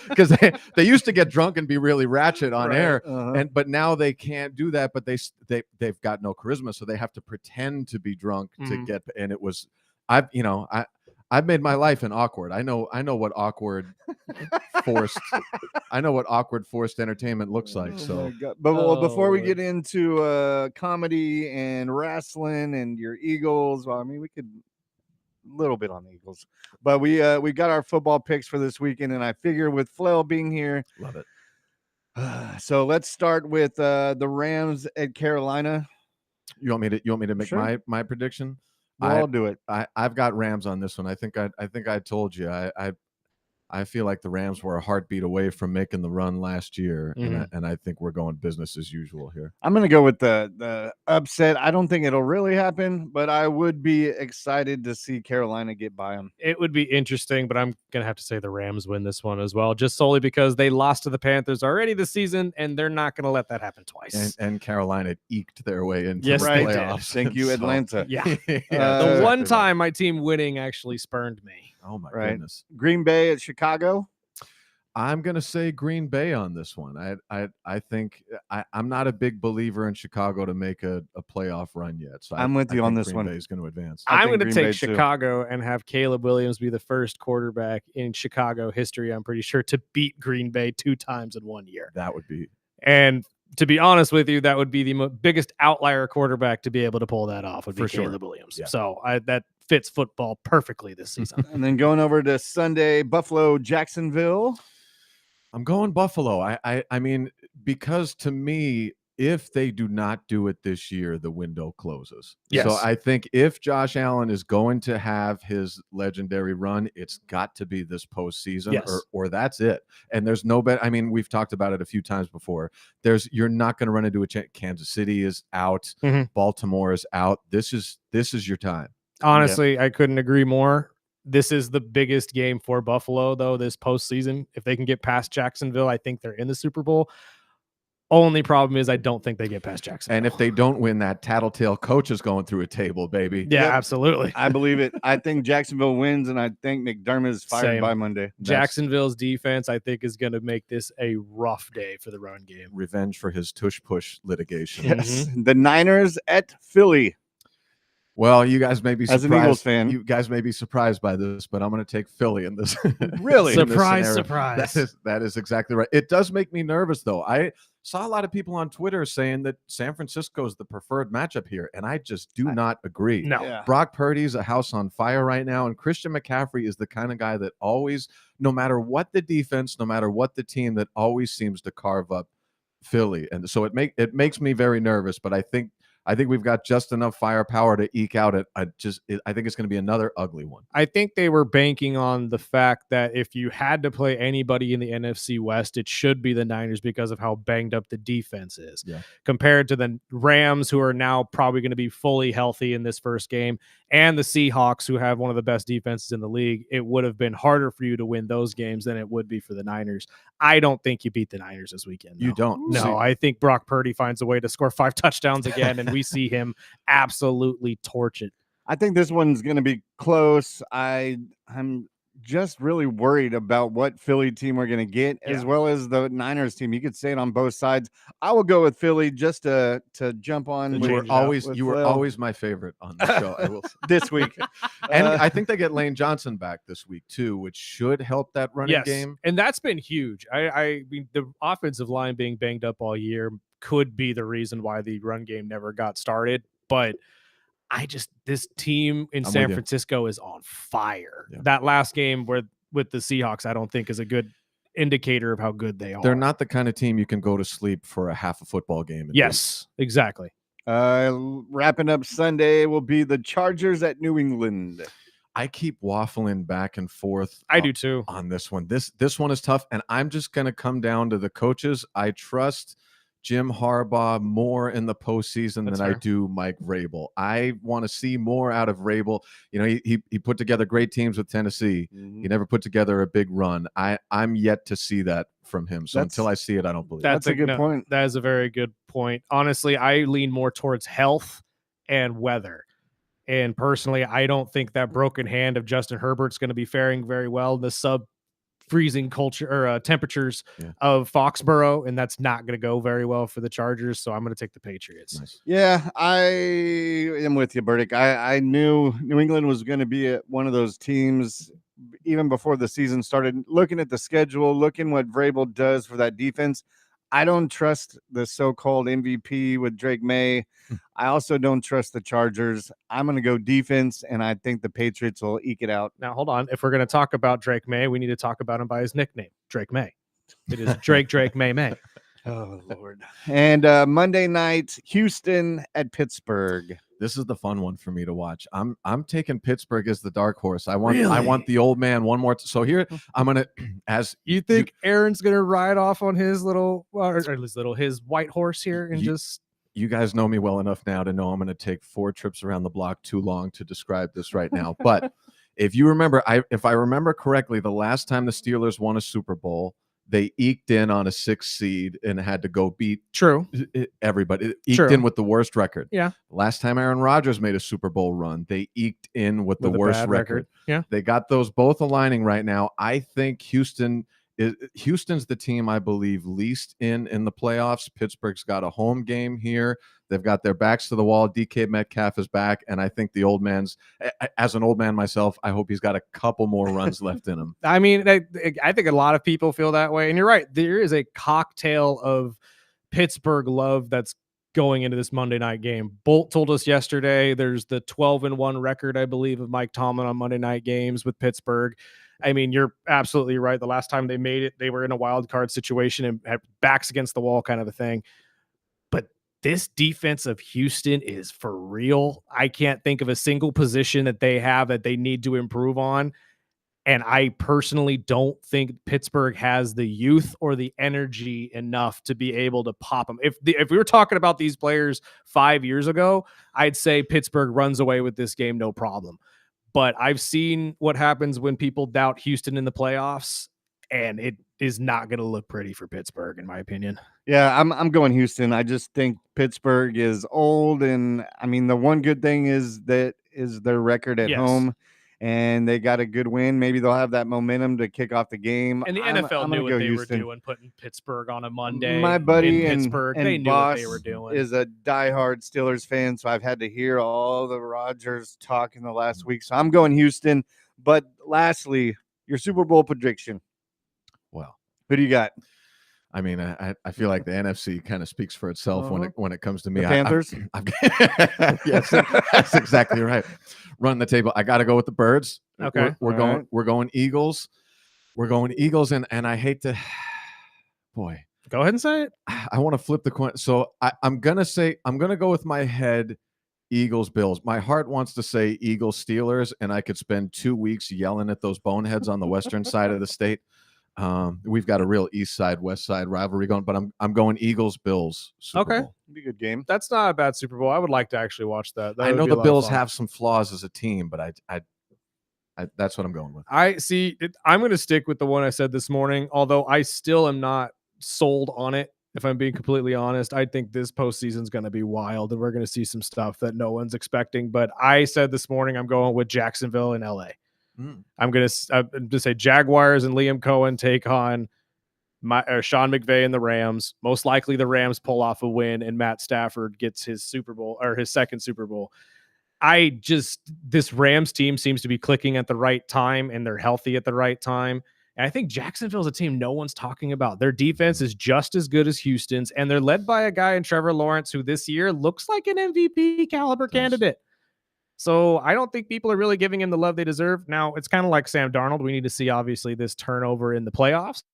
Because they used to get drunk and be really ratchet on Right. air, Uh-huh. but now they can't do that. But they've got no charisma, so they have to pretend to be drunk to Mhm. get. And it was I've made my life an awkward. I know what awkward forced. I know what awkward forced entertainment looks like. Oh So my God. But well, before we Oh. get into comedy and wrestling and your Eagles, well, I mean, we could a little bit on the Eagles, but we got our football picks for this weekend, and I figure with Flail being here, love it. so let's start with the Rams at Carolina. You want me to make Sure. my prediction? We'll all do it. I've got Rams on this one. I think I told you. I feel like the Rams were a heartbeat away from making the run last year, and I think we're going business as usual here. I'm gonna go with the upset. I don't think it'll really happen, but I would be excited to see Carolina get by them. It would be interesting, but I'm going to have to say the Rams win this one as well, just solely because they lost to the Panthers already this season, and they're not going to let that happen twice. And Carolina eked their way into Yes, the they did. playoffs. Thank you, So- Atlanta. Yeah. Uh, The exactly one right. time my team winning actually spurned me. Oh my Right. goodness. Green Bay at Chicago. I'm gonna say Green Bay on this one. I think I'm not a big believer in Chicago to make a playoff run yet. So I'm with I you on think this Green one. Bay is going to advance. I I'm think going to Green take Bay, too. Chicago and have Caleb Williams be the first quarterback in Chicago history, I'm pretty sure, to beat Green Bay 2 times in 1 year. That would be And to be honest with you, that would be the biggest outlier quarterback to be able to pull that off would be For sure. Caleb Williams. Yeah. So that fits football perfectly this season. And then going over to Sunday, Buffalo, Jacksonville. I'm going Buffalo. I mean, because to me, if they do not do it this year, the window closes. Yes. So I think if Josh Allen is going to have his legendary run, it's got to be this postseason, Yes. or that's it. And there's no bet. I mean, we've talked about it a few times before. You're not going to run into a chance. Kansas City is out. Mhm. Baltimore is out. This is your time. Honestly, I couldn't agree more. This is the biggest game for Buffalo, though, this postseason. If they can get past Jacksonville, I think they're in the Super Bowl. Only problem is I don't think they get past Jacksonville. And if they don't win, that tattletale coach is going through a table, baby. yeah, Yep. absolutely. I believe it. I think Jacksonville wins, and I think McDermott is fired Same. by Monday. Jacksonville's defense, I think, is going to make this a rough day for the run game. Revenge for his tush push litigation. Yes. The Niners at Philly. Well, you guys may be As surprised. an Eagles fan. You guys may be surprised by this, but I'm going to take Philly in this. Really? in this Surprise, scenario. surprise. That is exactly right. It does make me nervous, though. I saw a lot of people on Twitter saying that San Francisco is the preferred matchup here, and I just do not agree. No. Yeah. Brock Purdy's a house on fire right now, and Christian McCaffrey is the kind of guy that always, no matter what the defense, no matter what the team, that always seems to carve up Philly. And so it makes me very nervous, but I think we've got just enough firepower to eke out it. I think it's going to be another ugly one. I think they were banking on the fact that if you had to play anybody in the NFC West, it should be the Niners because of how banged up the defense is. Yeah. Compared to the Rams, who are now probably going to be fully healthy in this first game, and the Seahawks, who have one of the best defenses in the league, it would have been harder for you to win those games than it would be for the Niners. I don't think you beat the Niners this weekend. You no. don't. No, See, I think Brock Purdy finds a way to score 5 touchdowns again, and we see him absolutely torch it. I think this one's going to be close. I'm just really worried about what Philly team we're going to get, as well as the Niners team. You could say it on both sides. I will go with Philly just to jump on. To You were change it up always with you were Flail. always my favorite on the show. I will say. this week. And I think they get Lane Johnson back this week too, which should help that running Yes, game. and that's been huge. I mean, the offensive line being banged up all year could be the reason why the run game never got started. But this team in I'm San with you. Francisco is on fire. Yeah. That last game with the Seahawks, I don't think is a good indicator of how good they are. They're not the kind of team you can go to sleep for a half a football game. and Yes, exactly. Wrapping up Sunday will be the Chargers at New England. I keep waffling back and forth. I do too. On this one. This one is tough, and I'm just going to come down to the coaches. I trust Jim Harbaugh more in the postseason That's than I fair. do Mike Vrabel. I want to see more out of Vrabel. You know, he put together great teams with Tennessee. He never put together a big run. I'm yet to see that from him. So until I see it, I don't believe it. That's a good point. That is a very good point. Honestly, I lean more towards health and weather. And personally, I don't think that broken hand of Justin Herbert's going to be faring very well in the sub-freezing culture or temperatures of Foxborough, and that's not going to go very well for the Chargers. So I'm going to take the Patriots. Nice. Yeah, I am with you, Burdick. I knew New England was going to be one of those teams even before the season started. Looking at the schedule, looking what Vrabel does for that defense, I don't trust the so-called MVP with Drake May. I also don't trust the Chargers. I'm going to go defense, and I think the Patriots will eke it out. Now, hold on. If we're going to talk about Drake May, we need to talk about him by his nickname, Drake May. It is Drake May. Oh, Lord. And Monday night, Houston at Pittsburgh. This is the fun one for me to watch. I'm taking Pittsburgh as the dark horse. I want the old man one more. So here I'm gonna You think Aaron's gonna ride off on his little his white horse here and just. You guys know me well enough now to know I'm going to take 4 trips around the block too long to describe this right now. But if you remember, if I remember correctly, the last time the Steelers won a Super Bowl, they eked in on a 6 seed and had to go beat everybody. It eked in with the worst record. Yeah. Last time Aaron Rodgers made a Super Bowl run, they eked in with the worst record. Yeah. They got those both aligning right now. I think Houston's the team I believe least in the playoffs. Pittsburgh's got a home game here. They've got their backs to the wall. DK Metcalf is back, and I think the old man's, as an old man myself, I hope he's got a couple more runs left in him. I mean, I think a lot of people feel that way, and you're right. There is a cocktail of Pittsburgh love that's going into this Monday night game. Bolt told us yesterday there's the 12-1 record, I believe, of Mike Tomlin on Monday night games with Pittsburgh. I mean, you're absolutely right. The last time they made it, they were in a wild card situation and had backs against the wall kind of a thing. But this defense of Houston is for real. I can't think of a single position that they have that they need to improve on. And I personally don't think Pittsburgh has the youth or the energy enough to be able to pop them. If we were talking about these players 5 years ago, I'd say Pittsburgh runs away with this game, no problem. But I've seen what happens when people doubt Houston in the playoffs, and it is not going to look pretty for Pittsburgh, in my opinion. Yeah, I'm going Houston. I just think Pittsburgh is old, and I mean the one good thing is their record at home, and they got a good win. Maybe they'll have that momentum to kick off the game. And the NFL knew what they were doing, putting Pittsburgh on a Monday. My buddy in Pittsburgh, and they knew boss what they were doing. Is a diehard Steelers fan, so I've had to hear all the Rodgers talk in the last week. So I'm going Houston. But lastly, your Super Bowl prediction. Well, who do you got? I mean, I feel like the NFC kind of speaks for itself when it comes to me. The Panthers? Yes, that's exactly right. Run the table. I got to go with the Birds. Okay, we're going Eagles. We're going Eagles, and I hate to, boy. Go ahead and say it. I want to flip the coin. So I'm gonna go with my head. Eagles, Bills. My heart wants to say Eagles, Steelers, and I could spend 2 weeks yelling at those boneheads on the western side of the state. We've got a real east side, west side rivalry going, but I'm going Eagles, Bills. Super Bowl. It'd be a good game. That's not a bad Super Bowl. I would like to actually watch that. I know the Bills have some flaws as a team, but I that's what I'm going with. I see. I'm going to stick with the one I said this morning, although I still am not sold on it. If I'm being completely honest, I think this postseason is going to be wild, and we're going to see some stuff that no one's expecting. But I said this morning I'm going with Jacksonville in LA. I'm going to say Jaguars and Liam Cohen take on Sean McVay and the Rams. Most likely the Rams pull off a win and Matt Stafford gets his Super Bowl or his second Super Bowl. This Rams team seems to be clicking at the right time and they're healthy at the right time. And I think Jacksonville's a team no one's talking about. Their defense is just as good as Houston's, and they're led by a guy in Trevor Lawrence who this year looks like an MVP caliber candidate. So I don't think people are really giving him the love they deserve. Now, it's kind of like Sam Darnold. We need to see, obviously, this turnover in the playoffs.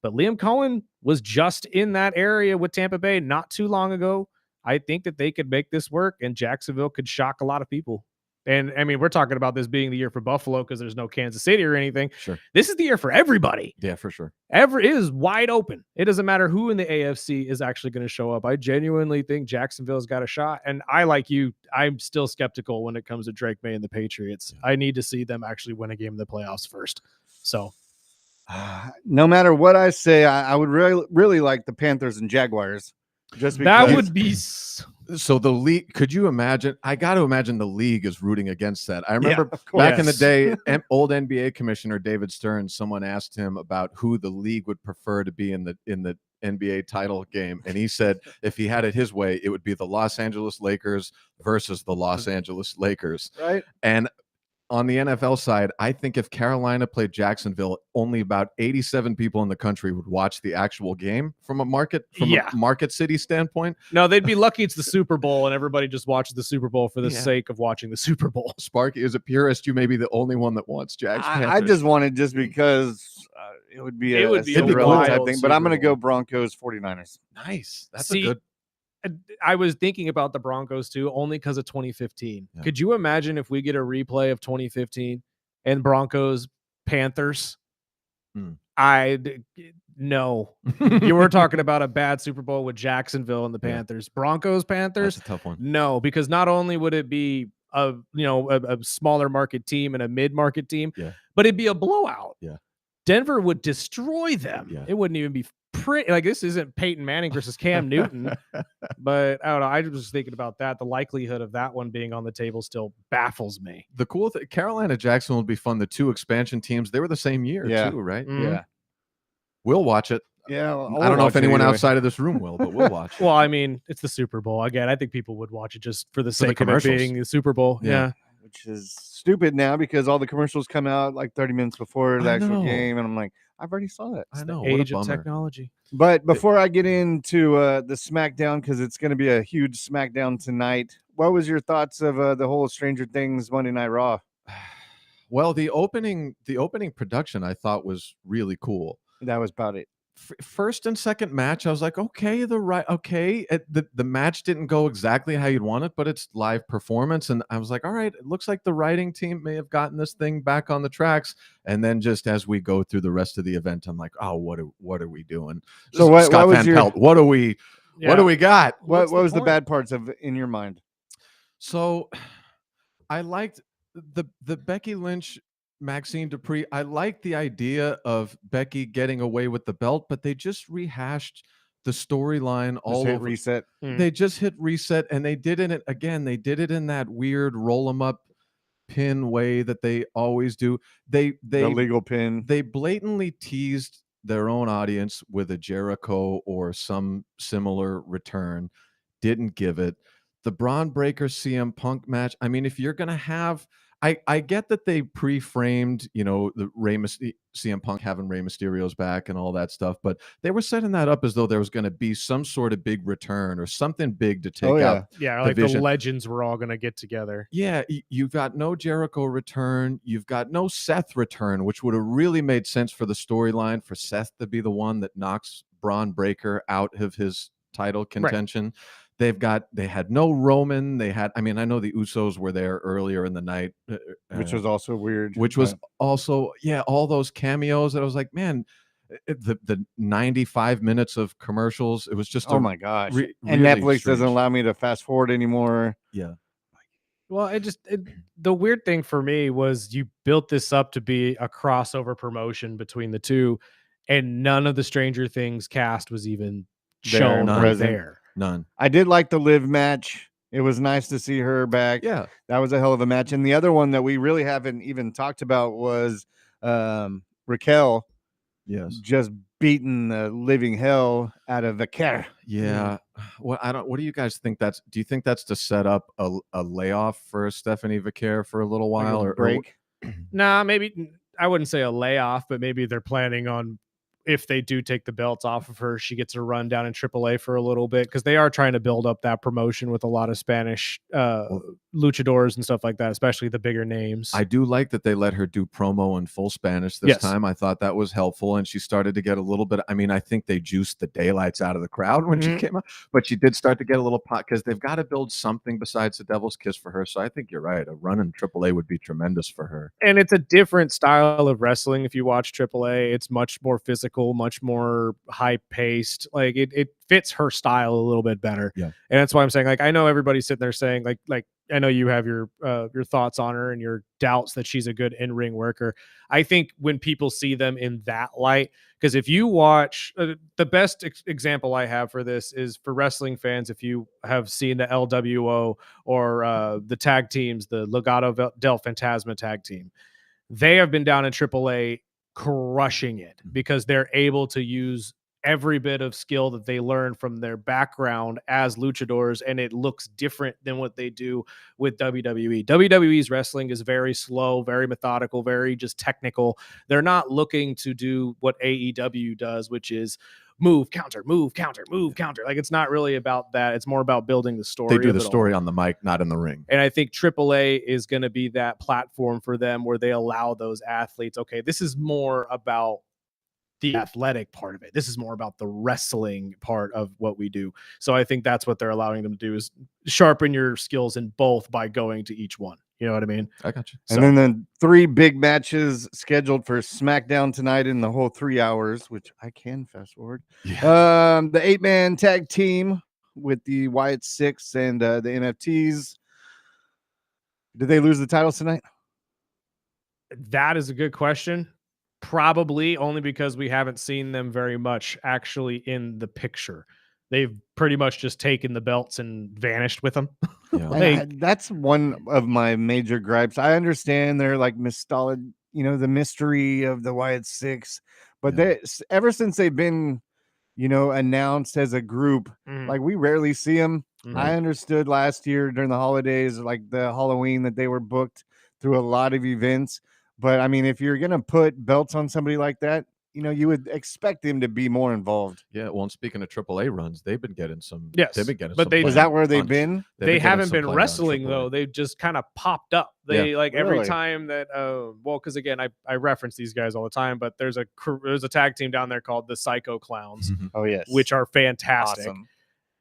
But Liam Cohen was just in that area with Tampa Bay not too long ago. I think that they could make this work, and Jacksonville could shock a lot of people. And, I mean, we're talking about this being the year for Buffalo because there's no Kansas City or anything. Sure. This is the year for everybody. Yeah, for sure. It is wide open. It doesn't matter who in the AFC is actually going to show up. I genuinely think Jacksonville's got a shot. And I, like you, I'm still skeptical when it comes to Drake May and the Patriots. Yeah. I need to see them actually win a game in the playoffs first. So no matter what I say, I would really like the Panthers and Jaguars. Just because that would be so the league. Could you imagine? I got to imagine the league is rooting against that. I remember back in the day, old NBA commissioner David Stern. Someone asked him about who the league would prefer to be in the NBA title game, and he said if he had it his way, it would be the Los Angeles Lakers versus the Los Angeles Lakers. Right. And on the NFL side, I think if Carolina played Jacksonville, only about 87 people in the country would watch the actual game from a market city standpoint. No, they'd be lucky it's the Super Bowl and everybody just watches the Super Bowl for the sake of watching the Super Bowl. Sparky, as a purist, you may be the only one that wants Jags. I just want it just because it would be a Cinderella type thing. But I'm going to go Broncos 49ers. Nice. That's a good. I was thinking about the Broncos too, only because of 2015. Yeah. Could you imagine if we get a replay of 2015 and Broncos Panthers? No. You were talking about a bad Super Bowl with Jacksonville and the Panthers. Broncos Panthers? That's a tough one. No, because not only would it be a smaller market team and a mid-market team, but it'd be a blowout. Yeah. Denver would destroy them. Yeah. It wouldn't even be pretty. Like, this isn't Peyton Manning versus Cam Newton. But I don't know. I was just thinking about that. The likelihood of that one being on the table still baffles me. The cool thing, Carolina Jackson would be fun. The two expansion teams, they were the same year too, right? Mm-hmm. Yeah. We'll watch it. Yeah. I don't know if anyone outside of this room will, but we'll watch it. Well, I mean, it's the Super Bowl. Again, I think people would watch it just for the sake of it being the Super Bowl. Yeah. Which is stupid now because all the commercials come out like 30 minutes before the actual game. And I'm like, I've already saw that. I know. The age of technology. But before I get into the SmackDown, because it's going to be a huge SmackDown tonight, what was your thoughts of the whole Stranger Things Monday Night Raw? Well, the opening production I thought was really cool. That was about it. First and second match, I was like, okay, the match didn't go exactly how you'd want it, but it's live performance, and I was like, all right, it looks like the writing team may have gotten this thing back on the tracks. And then just as we go through the rest of the event, I'm like, oh, what are we doing? So what was your? What do we got? What was the bad parts of in your mind? So, I liked the Becky Lynch. Maxine Dupree, I like the idea of Becky getting away with the belt, but they just rehashed the storyline all over. Reset. They just hit reset, and they did it again. They did it in that weird roll them up pin way that they always do. The legal pin. They blatantly teased their own audience with a Jericho or some similar return. Didn't give it. The Braun Breaker CM Punk match. I mean, if you're gonna have I get that they pre-framed, the CM Punk having Rey Mysterio's back and all that stuff, but they were setting that up as though there was going to be some sort of big return or something big to take out. Yeah, like the legends were all going to get together. Yeah, you've got no Jericho return. You've got no Seth return, which would have really made sense for the storyline for Seth to be the one that knocks Braun Breaker out of his title contention. Right. They had no Roman. I know the Usos were there earlier in the night, which was also weird. Which was also, all those cameos that I was like, man, the 95 minutes of commercials. It was just, oh my gosh. And really Netflix doesn't allow me to fast forward anymore. Yeah. Well, the weird thing for me was you built this up to be a crossover promotion between the two, and none of the Stranger Things cast was even shown right there. None. I did like the live match. It was nice to see her back. Yeah. That was a hell of a match. And the other one that we really haven't even talked about was Raquel Yes. just beating the living hell out of Vicker. Yeah. What do you guys think do you think that's to set up a layoff for Stephanie Vicker for a little Like while a or break. Nah, maybe I wouldn't say a layoff, but maybe they're planning on, if they do take the belts off of her, she gets a run down in AAA for a little bit, because they are trying to build up that promotion with a lot of Spanish luchadors and stuff like that, especially the bigger names. I do like that they let her do promo in full Spanish this time. I thought that was helpful, and she started to get a little bit. I mean, I think they juiced the daylights out of the crowd when she came out, but she did start to get a little pot, because they've got to build something besides the Devil's Kiss for her. So I think you're right. A run in AAA would be tremendous for her. And it's a different style of wrestling. If you watch AAA, it's much more physical, much more high paced. Like it fits her style a little bit better. Yeah. And that's why I'm saying, like, I know everybody's sitting there saying like I know you have your thoughts on her and your doubts that she's a good in-ring worker. I think when people see them in that light, because if you watch the best example I have for this is for wrestling fans. If you have seen the LWO or the tag teams, the Legado del Fantasma tag team, they have been down in AAA crushing it, because they're able to use every bit of skill that they learn from their background as luchadors, and it looks different than what they do with WWE. WWE's wrestling is very slow, very methodical, very just technical. They're not looking to do what AEW does, which is move, counter, move, counter, move, counter. Like, it's not really about that. It's more about building the story. They do the story on the mic, not in the ring. And I think AAA is going to be that platform for them, where they allow those athletes, okay, this is more about the athletic part of it. This is more about the wrestling part of what we do. So I think that's what they're allowing them to do, is sharpen your skills in both by going to each one. You know what I mean? I got you. And then the 3 big matches scheduled for SmackDown tonight in the whole 3 hours, which I can fast forward. Yeah. The 8-man tag team with the Wyatt Six and the NFTs. Did they lose the titles tonight? That is a good question. Probably, only because we haven't seen them very much actually in the picture. They've pretty much just taken the belts and vanished with them. Yeah. That's one of my major gripes. I understand they're like the mystery of the Wyatt Six, but they ever since they've been, announced as a group, like, we rarely see them. I understood last year during the holidays, like the Halloween, that they were booked through a lot of events. But I mean, if you're gonna put belts on somebody like that, you would expect them to be more involved. Yeah. Well, and speaking of AAA runs, they've been getting some. Yes, they've been getting. But some is that where they've been? They haven't been wrestling though. They've just kind of popped up. They every time that because again, I reference these guys all the time, but there's a tag team down there called the Psycho Clowns. Oh yes, which are fantastic. Awesome.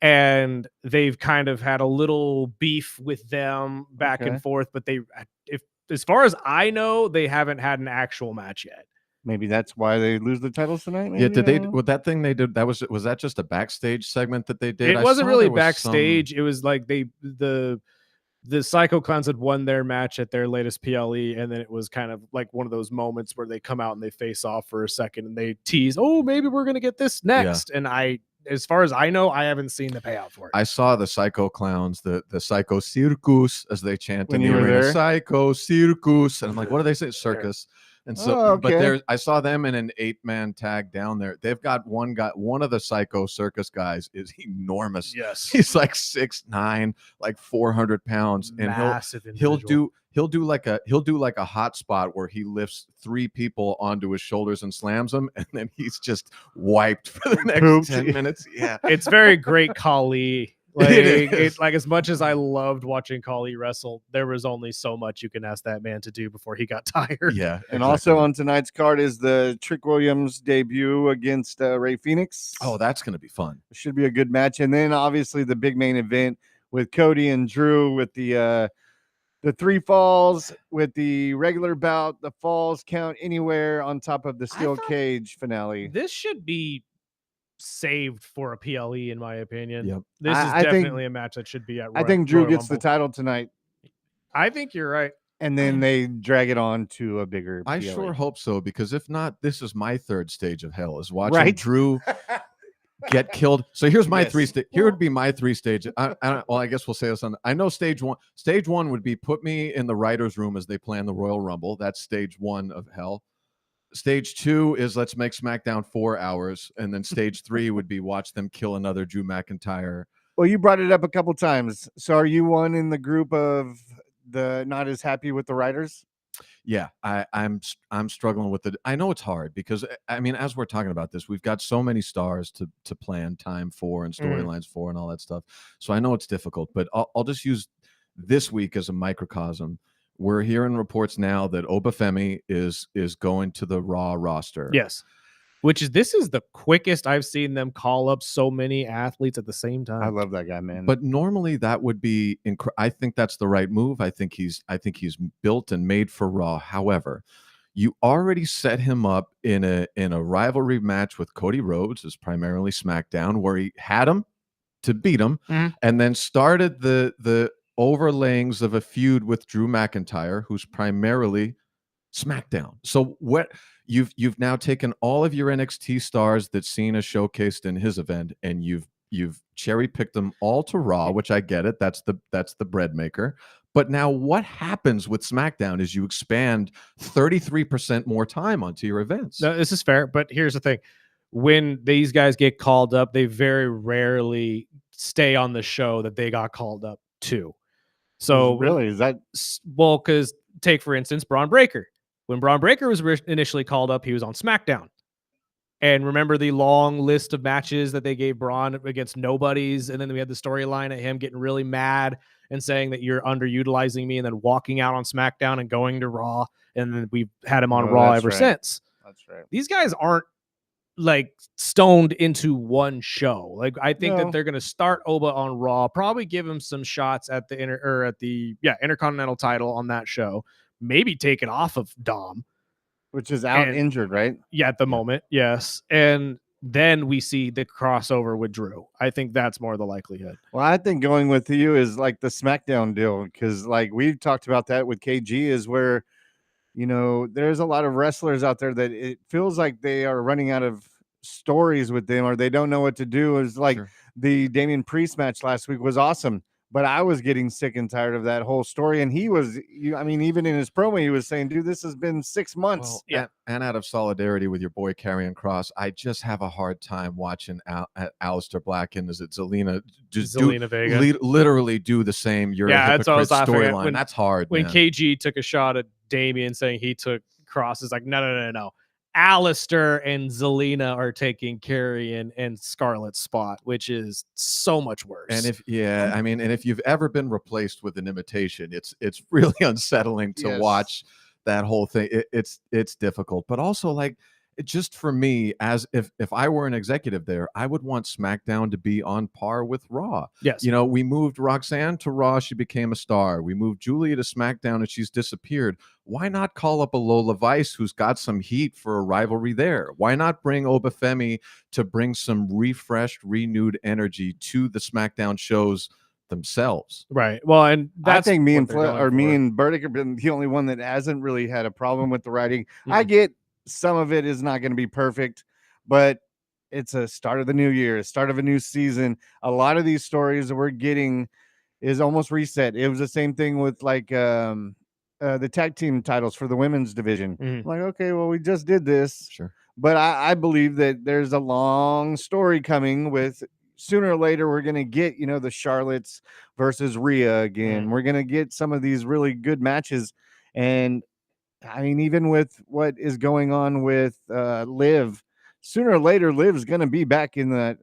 And they've kind of had a little beef with them back and forth, but as far as I know, they haven't had an actual match yet. Maybe that's why they lose the titles tonight. Maybe? Yeah, did they? With that thing they did, was that just a backstage segment that they did? It wasn't really backstage. It was like the Psycho Clowns had won their match at their latest PLE, and then it was kind of like one of those moments where they come out and they face off for a second and they tease, oh, maybe we're gonna get this next. And as far as I know, I haven't seen the payout for it. I saw the Psycho Clowns, the Psycho Circus, as they chant in the you were arena. there? Psycho Circus, and I'm like, what do they say? Circus. And so, but I saw them in an 8-man tag down there. They've got one guy. One of the Psycho Circus guys is enormous. Yes, he's like 6'9", like 400 pounds, and he'll do like a hot spot where he lifts 3 people onto his shoulders and slams them, and then he's just wiped for the next 10 minutes. Yeah, it's very great Khali. Like as much as I loved watching Khali wrestle, there was only so much you can ask that man to do before he got tired. Yeah, and also on tonight's card is the Trick Williams debut against Ray Phoenix. Oh, that's going to be fun. It should be a good match. And then obviously the big main event with Cody and Drew with the 3 falls, with the regular bout, the falls count anywhere on top of the steel cage finale. This should be saved for a PLE, in my opinion. Yep. This is definitely a match that should be at Royal, I think Drew Royal gets Rumble. the title tonight. I think you're right. And then they drag it on to a bigger PLE. I sure hope so, because if not, this is my 3rd stage of hell, is watching Drew get killed. So here's my Yes. Here would be my 3 stages. I guess we'll say this on. I know stage one. Stage one would be put me in the writers' room as they plan the Royal Rumble. That's stage 1 of hell. Stage 2 is let's make SmackDown 4 hours, and then stage 3 would be watch them kill another Drew McIntyre. Well, you brought it up a couple times. So are you one in the group of the not as happy with the writers? Yeah, I'm struggling with it. I know it's hard because I mean, as we're talking about this, we've got so many stars to plan time for and storylines for and all that stuff. So I know it's difficult, but I'll just use this week as a microcosm. We're hearing reports now that Obafemi is going to the Raw roster. Yes. This is the quickest I've seen them call up so many athletes at the same time. I love that guy, man. But normally that would be I think that's the right move. I think he's built and made for Raw. However, you already set him up in a rivalry match with Cody Rhodes, as primarily SmackDown, where he had him to beat him, and then started the overlayings of a feud with Drew McIntyre, who's primarily SmackDown. So what you've now taken all of your NXT stars that Cena showcased in his event, and you've cherry picked them all to Raw, which I get it. That's the bread maker. But now what happens with SmackDown is you expand 33% more time onto your events. No, this is fair, but here's the thing. When these guys get called up, they very rarely stay on the show that they got called up to. So really, is that well? Because take for instance, Braun Breaker. When Braun Breaker was initially called up, he was on SmackDown. And remember the long list of matches that they gave Braun against nobodies, and then we had the storyline of him getting really mad and saying that you're underutilizing me, and then walking out on SmackDown and going to Raw, and then we've had him on Raw ever since. That's right. These guys aren't like stoned into one show. Like I think that they're going to start Oba on Raw, probably give him some shots at the Intercontinental title on that show, maybe take it off of Dom, which is out injured, right? Yeah, at the moment, yes. And then we see the crossover with Drew. I think that's more the likelihood. Well, I think going with you is like the SmackDown deal, because like we've talked about that with KG, is where there's a lot of wrestlers out there that it feels like they are running out of stories with them, or they don't know what to do. It's like the Damian Priest match last week was awesome, but I was getting sick and tired of that whole story. And he was, even in his promo, he was saying, dude, this has been 6 months. Well, and out of solidarity with your boy Karrion Kross, I just have a hard time watching Aleister Black and is it Zelina Vega literally do the same. You're a hypocrite storyline. That's hard. When KG took a shot at Damian saying he took Kross, is like, no. Aleister and Zelina are taking Karrion and Scarlett's spot, which is so much worse. And if you've ever been replaced with an imitation, it's really unsettling to watch that whole thing. It's difficult, but also like just for me, as if I were an executive there, I would want SmackDown to be on par with Raw. Yes. We moved Roxanne to Raw. She became a star. We moved Julia to SmackDown and she's disappeared. Why not call up a Lola Vice who's got some heat for a rivalry there? Why not bring Obafemi to bring some refreshed, renewed energy to the SmackDown shows themselves? Right. Well, and that's I think me and Burdick have been the only one that hasn't really had a problem with the writing. I get some of it is not going to be perfect, but it's a start of the new year, start of a new season. A lot of these stories that we're getting is almost reset. It was the same thing with like the tag team titles for the women's division. Like, okay, well, we just did this. Sure. But I believe that there's a long story coming with sooner or later, we're going to get, the Charlottes versus Rhea again. We're going to get some of these really good matches. And even with what is going on with Liv, sooner or later, Liv's going to be back in the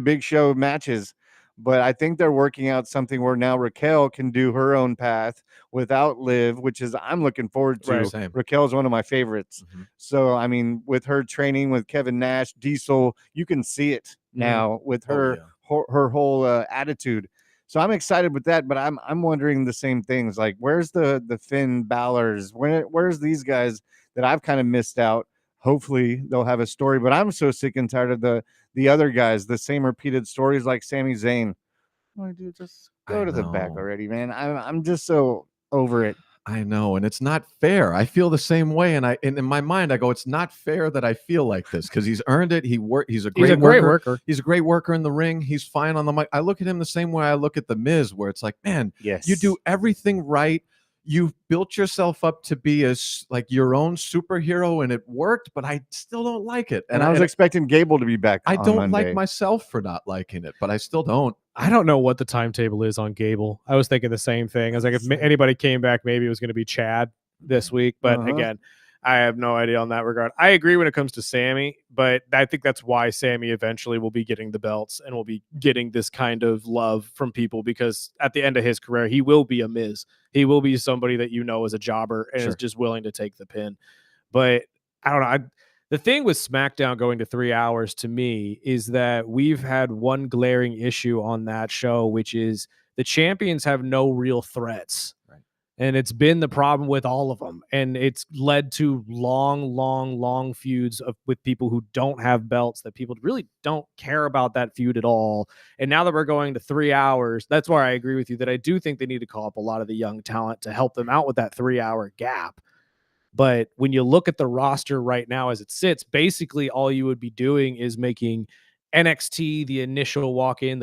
big show matches. But I think they're working out something where now Raquel can do her own path without Liv, which is I'm looking forward to. Same. Raquel's one of my favorites. So, with her training with Kevin Nash, Diesel, you can see it now with her her whole attitude. So I'm excited with that, but I'm wondering the same things. Like, where's the Finn Balor's? Where's these guys that I've kind of missed out? Hopefully they'll have a story, but I'm so sick and tired of the other guys, the same repeated stories like Sami Zayn. Like, dude, just go to the back already, man. I'm just so over it. I know, and it's not fair. I feel the same way, and in my mind, I go, it's not fair that I feel like this because he's earned it. He's a great worker. He's a great worker in the ring. He's fine on the mic. I look at him the same way I look at The Miz, where it's like, man, Yes, you do everything right. You've built yourself up to be like your own superhero, and it worked, but I still don't like it. And I was expecting Gable to be back. I don't Monday. like myself for not liking it, but I still don't. I don't know what the timetable is on Gable. I was thinking the same thing. I was like, if anybody came back, maybe it was going to be Chad this week. But again, I have no idea on that regard. I agree when it comes to Sammy, but I think that's why Sammy eventually will be getting the belts and will be getting this kind of love from people, because at the end of his career, he will be a Miz. He will be somebody that you know is a jobber and is just willing to take the pin. But I don't know. The thing with SmackDown going to 3 hours to me is that we've had one glaring issue on that show, which is the champions have no real threats. Right. And it's been the problem with all of them. And it's led to long feuds with people who don't have belts, that people really don't care about that feud at all. And now that we're going to 3 hours, that's where I agree with you that I do think they need to call up a lot of the young talent to help them out with that 3 hour gap. But when you look at the roster right now as it sits, basically all you would be doing is making NXT the initial walk-in,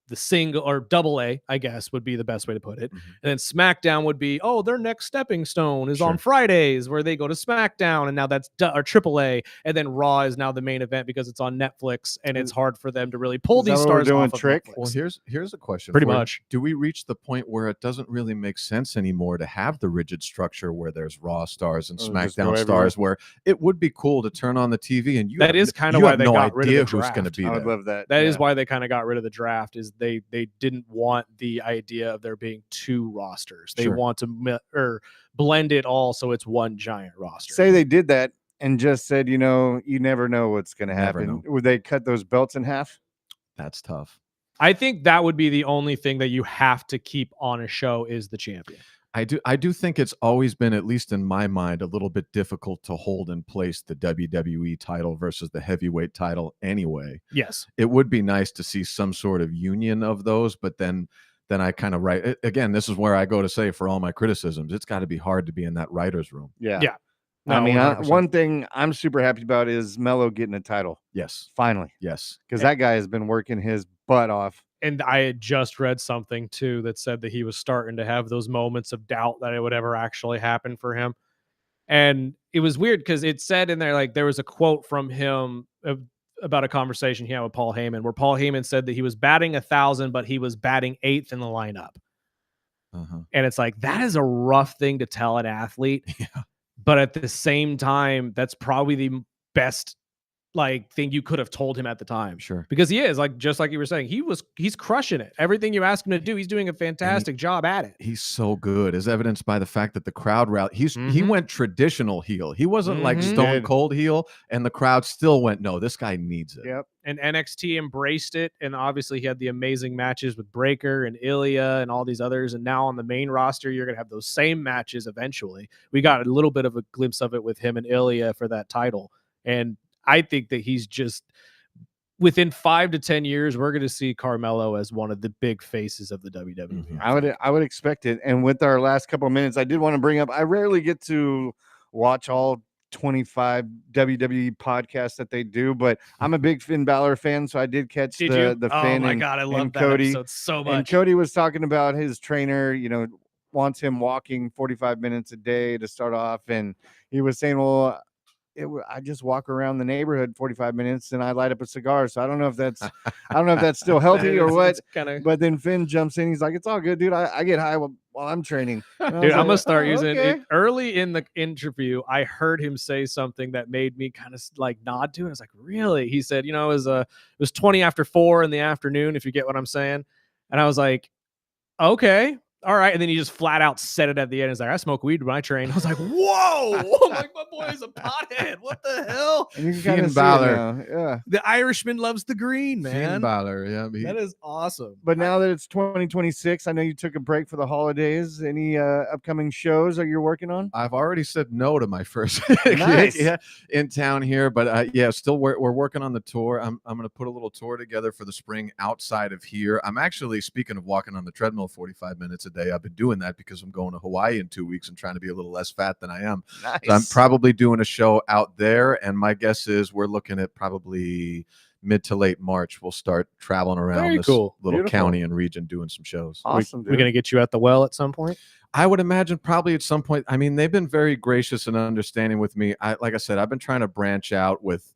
the single or double A, I guess would be the best way to put it. Mm-hmm. And then SmackDown would be, their next stepping stone is on Fridays, where they go to SmackDown, and now that's or triple A. And then Raw is now the main event because it's on Netflix, and it's hard for them to really pull these stars off of Netflix. Well, here's a question. Pretty much. Do we reach the point where it doesn't really make sense anymore to have the rigid structure where there's Raw stars and SmackDown stars, where it would be cool to turn on the TV and that is kind of why they got rid of the draft. Who's going to be there. I would love that. That is why they kind of got rid of the draft, is they didn't want the idea of there being two rosters. They want to blend it all so it's one giant roster. Say they did that and just said, you never know what's going to happen. Would they cut those belts in half? That's tough. I think that would be the only thing that you have to keep on a show is the champion. I do think it's always been, at least in my mind, a little bit difficult to hold in place the WWE title versus the heavyweight title anyway. Yes. It would be nice to see some sort of union of those, but then I kind of write again, this is where I go to say, for all my criticisms, it's got to be hard to be in that writer's room. Yeah. No, I mean, one thing I'm super happy about is Melo getting a title. Yes. Finally. Yes. Because that guy has been working his butt off. And I had just read something too that said that he was starting to have those moments of doubt that it would ever actually happen for him. And it was weird because it said in there, like, there was a quote from him about a conversation he had with Paul Heyman, where Paul Heyman said that he was batting 1,000, but he was batting 8th in the lineup. And it's like, that is a rough thing to tell an athlete. Yeah. But at the same time, that's probably the best thing you could have told him at the time. Sure. Because he is, just like you were saying, he's crushing it. Everything you ask him to do, he's doing a fantastic job at it. He's so good, as evidenced by the fact that the crowd he went traditional heel. He wasn't like Stone Cold heel, and the crowd still went, no, this guy needs it. Yep. And NXT embraced it, and obviously he had the amazing matches with Breaker and Ilya and all these others, and now on the main roster, you're going to have those same matches eventually. We got a little bit of a glimpse of it with him and Ilya for that title, and I think that he's just, within 5 to 10 years, we're going to see Carmelo as one of the big faces of the WWE. I would expect it. And with our last couple of minutes, I did want to bring up, I rarely get to watch all 25 WWE podcasts that they do, but I'm a big Finn Balor fan, so I did catch the Finn. Oh my God, I love that Cody episode so much. And Cody was talking about his trainer, wants him walking 45 minutes a day to start off. And he was saying, well, I just walk around the neighborhood 45 minutes and I light up a cigar. So I don't know if that's still healthy or what. But then Finn jumps in. He's like, it's all good, dude. I get high while I'm training. Dude, I'm going to start using it. Early in the interview, I heard him say something that made me kind of nod to it. I was like, really? He said, it was 20 after 4 in the afternoon, if you get what I'm saying. And I was like, okay. All right. And then he just flat out said it at the end. He's like, I smoke weed when I train. I was like, whoa. I'm like, my boy is a pothead. What the hell? And you can Balor. Yeah. The Irishman loves the green, man. Finn Balor. Yeah. That is awesome. But now that it's 2026, I know you took a break for the holidays. Any upcoming shows that you're working on? I've already said no to my first nice. in town here, but still we're working on the tour. I'm going to put a little tour together for the spring outside of here. I'm actually, speaking of walking on the treadmill 45 minutes a day, day. I've been doing that because I'm going to Hawaii in 2 weeks and trying to be a little less fat than I am. Nice. So I'm probably doing a show out there, and my guess is we're looking at probably mid to late March. We'll start traveling around Very this cool. little Beautiful. county and region doing some shows. Awesome, We're going to get you at the well at some point. I would imagine probably at some point. I mean, they've been very gracious and understanding with me. Like I said, I've been trying to branch out with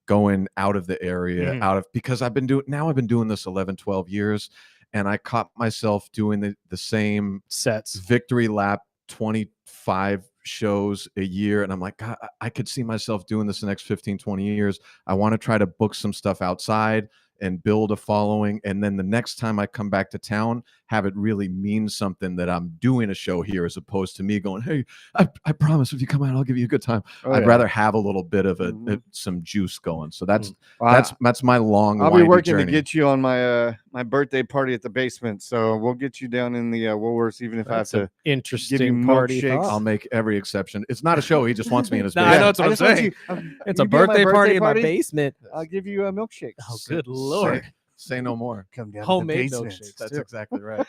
going out of the area, because I've been doing this 11, 12 years, and I caught myself doing the same Sets. victory lap 25 shows a year. And I'm like, God, I could see myself doing this the next 15, 20 years. I want to try to book some stuff outside and build a following. And then the next time I come back to town, have it really mean something that I'm doing a show here, as opposed to me going, hey, I promise if you come out, I'll give you a good time. I'd rather have a little bit of some juice going. So that's my long, I'll be working journey. to get you on my my birthday party at the basement. So we'll get you down in the Woolworths, even if I have to interesting give you party milkshakes. thought. I'll make every exception. It's not a show. He just wants me in his Nah, basement. I know that's what I'm just want saying. It's you a be at my birthday party in my basement. I'll give you milkshakes. Oh, good Lord. Say no more. Come down Homemade to the basement. milkshakes. That's too. exactly right.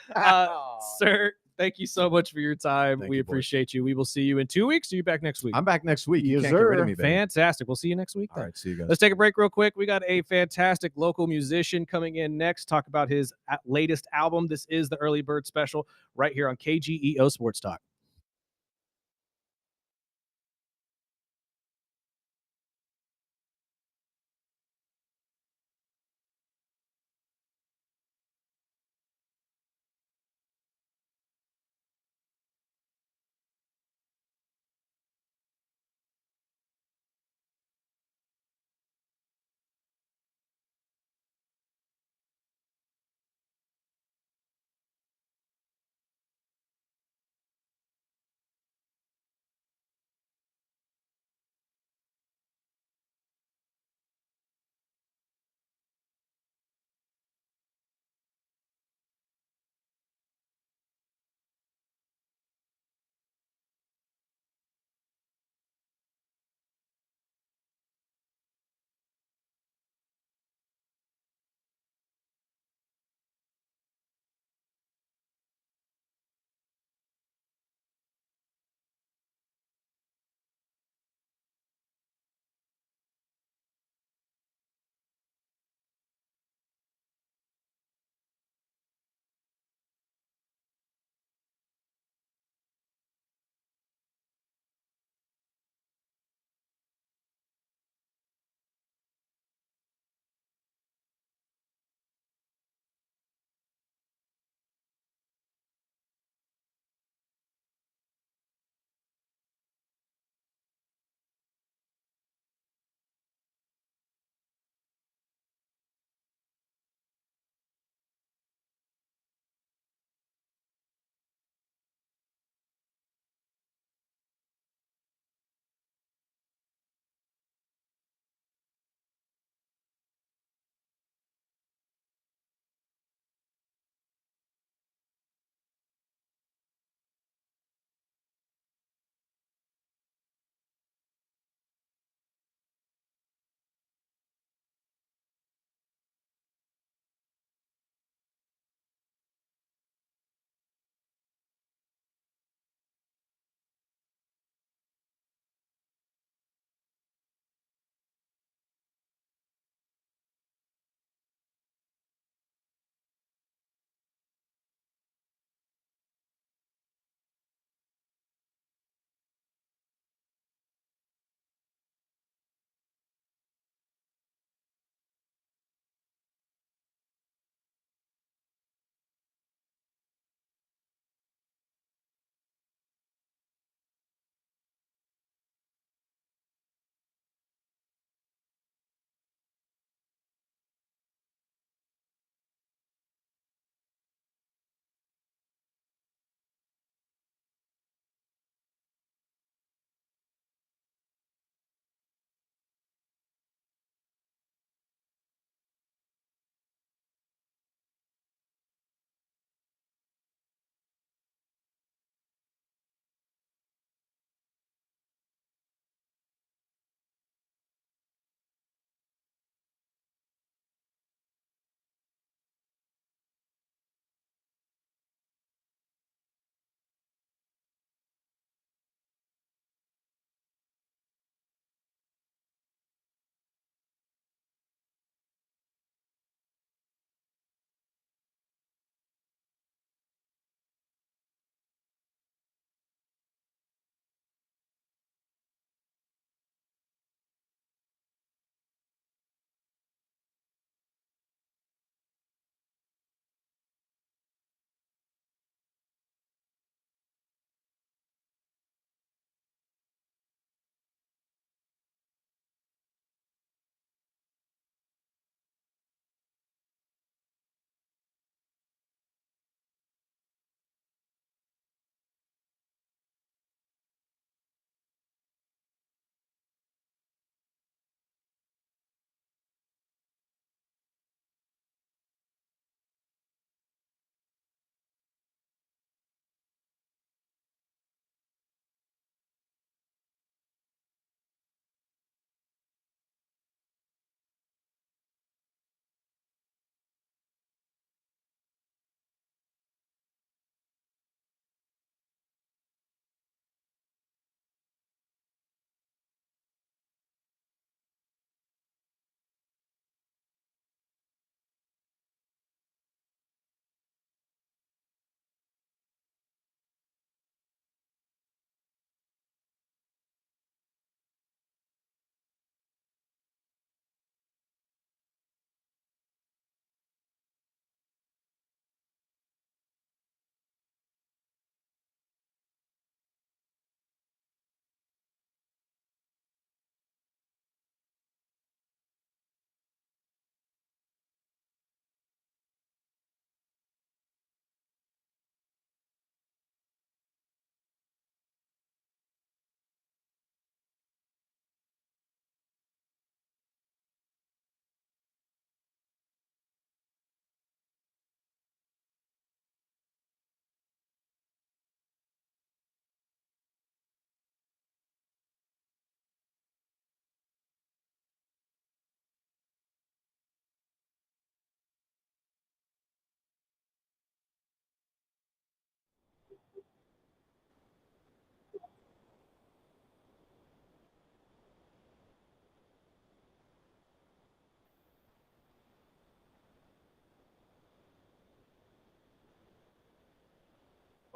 Sir, thank you so much for your time. Thank We you, boys. appreciate you. We will see you in 2 weeks. Are you back next week? I'm back next week. You Yes, can't get rid of sir. me, baby. Fantastic. We'll see you next week All then. right, see you guys. Let's take a break real quick. We got a fantastic local musician coming in next, talk about his latest album. This is the Early Bird Special right here on KGEO Sports Talk.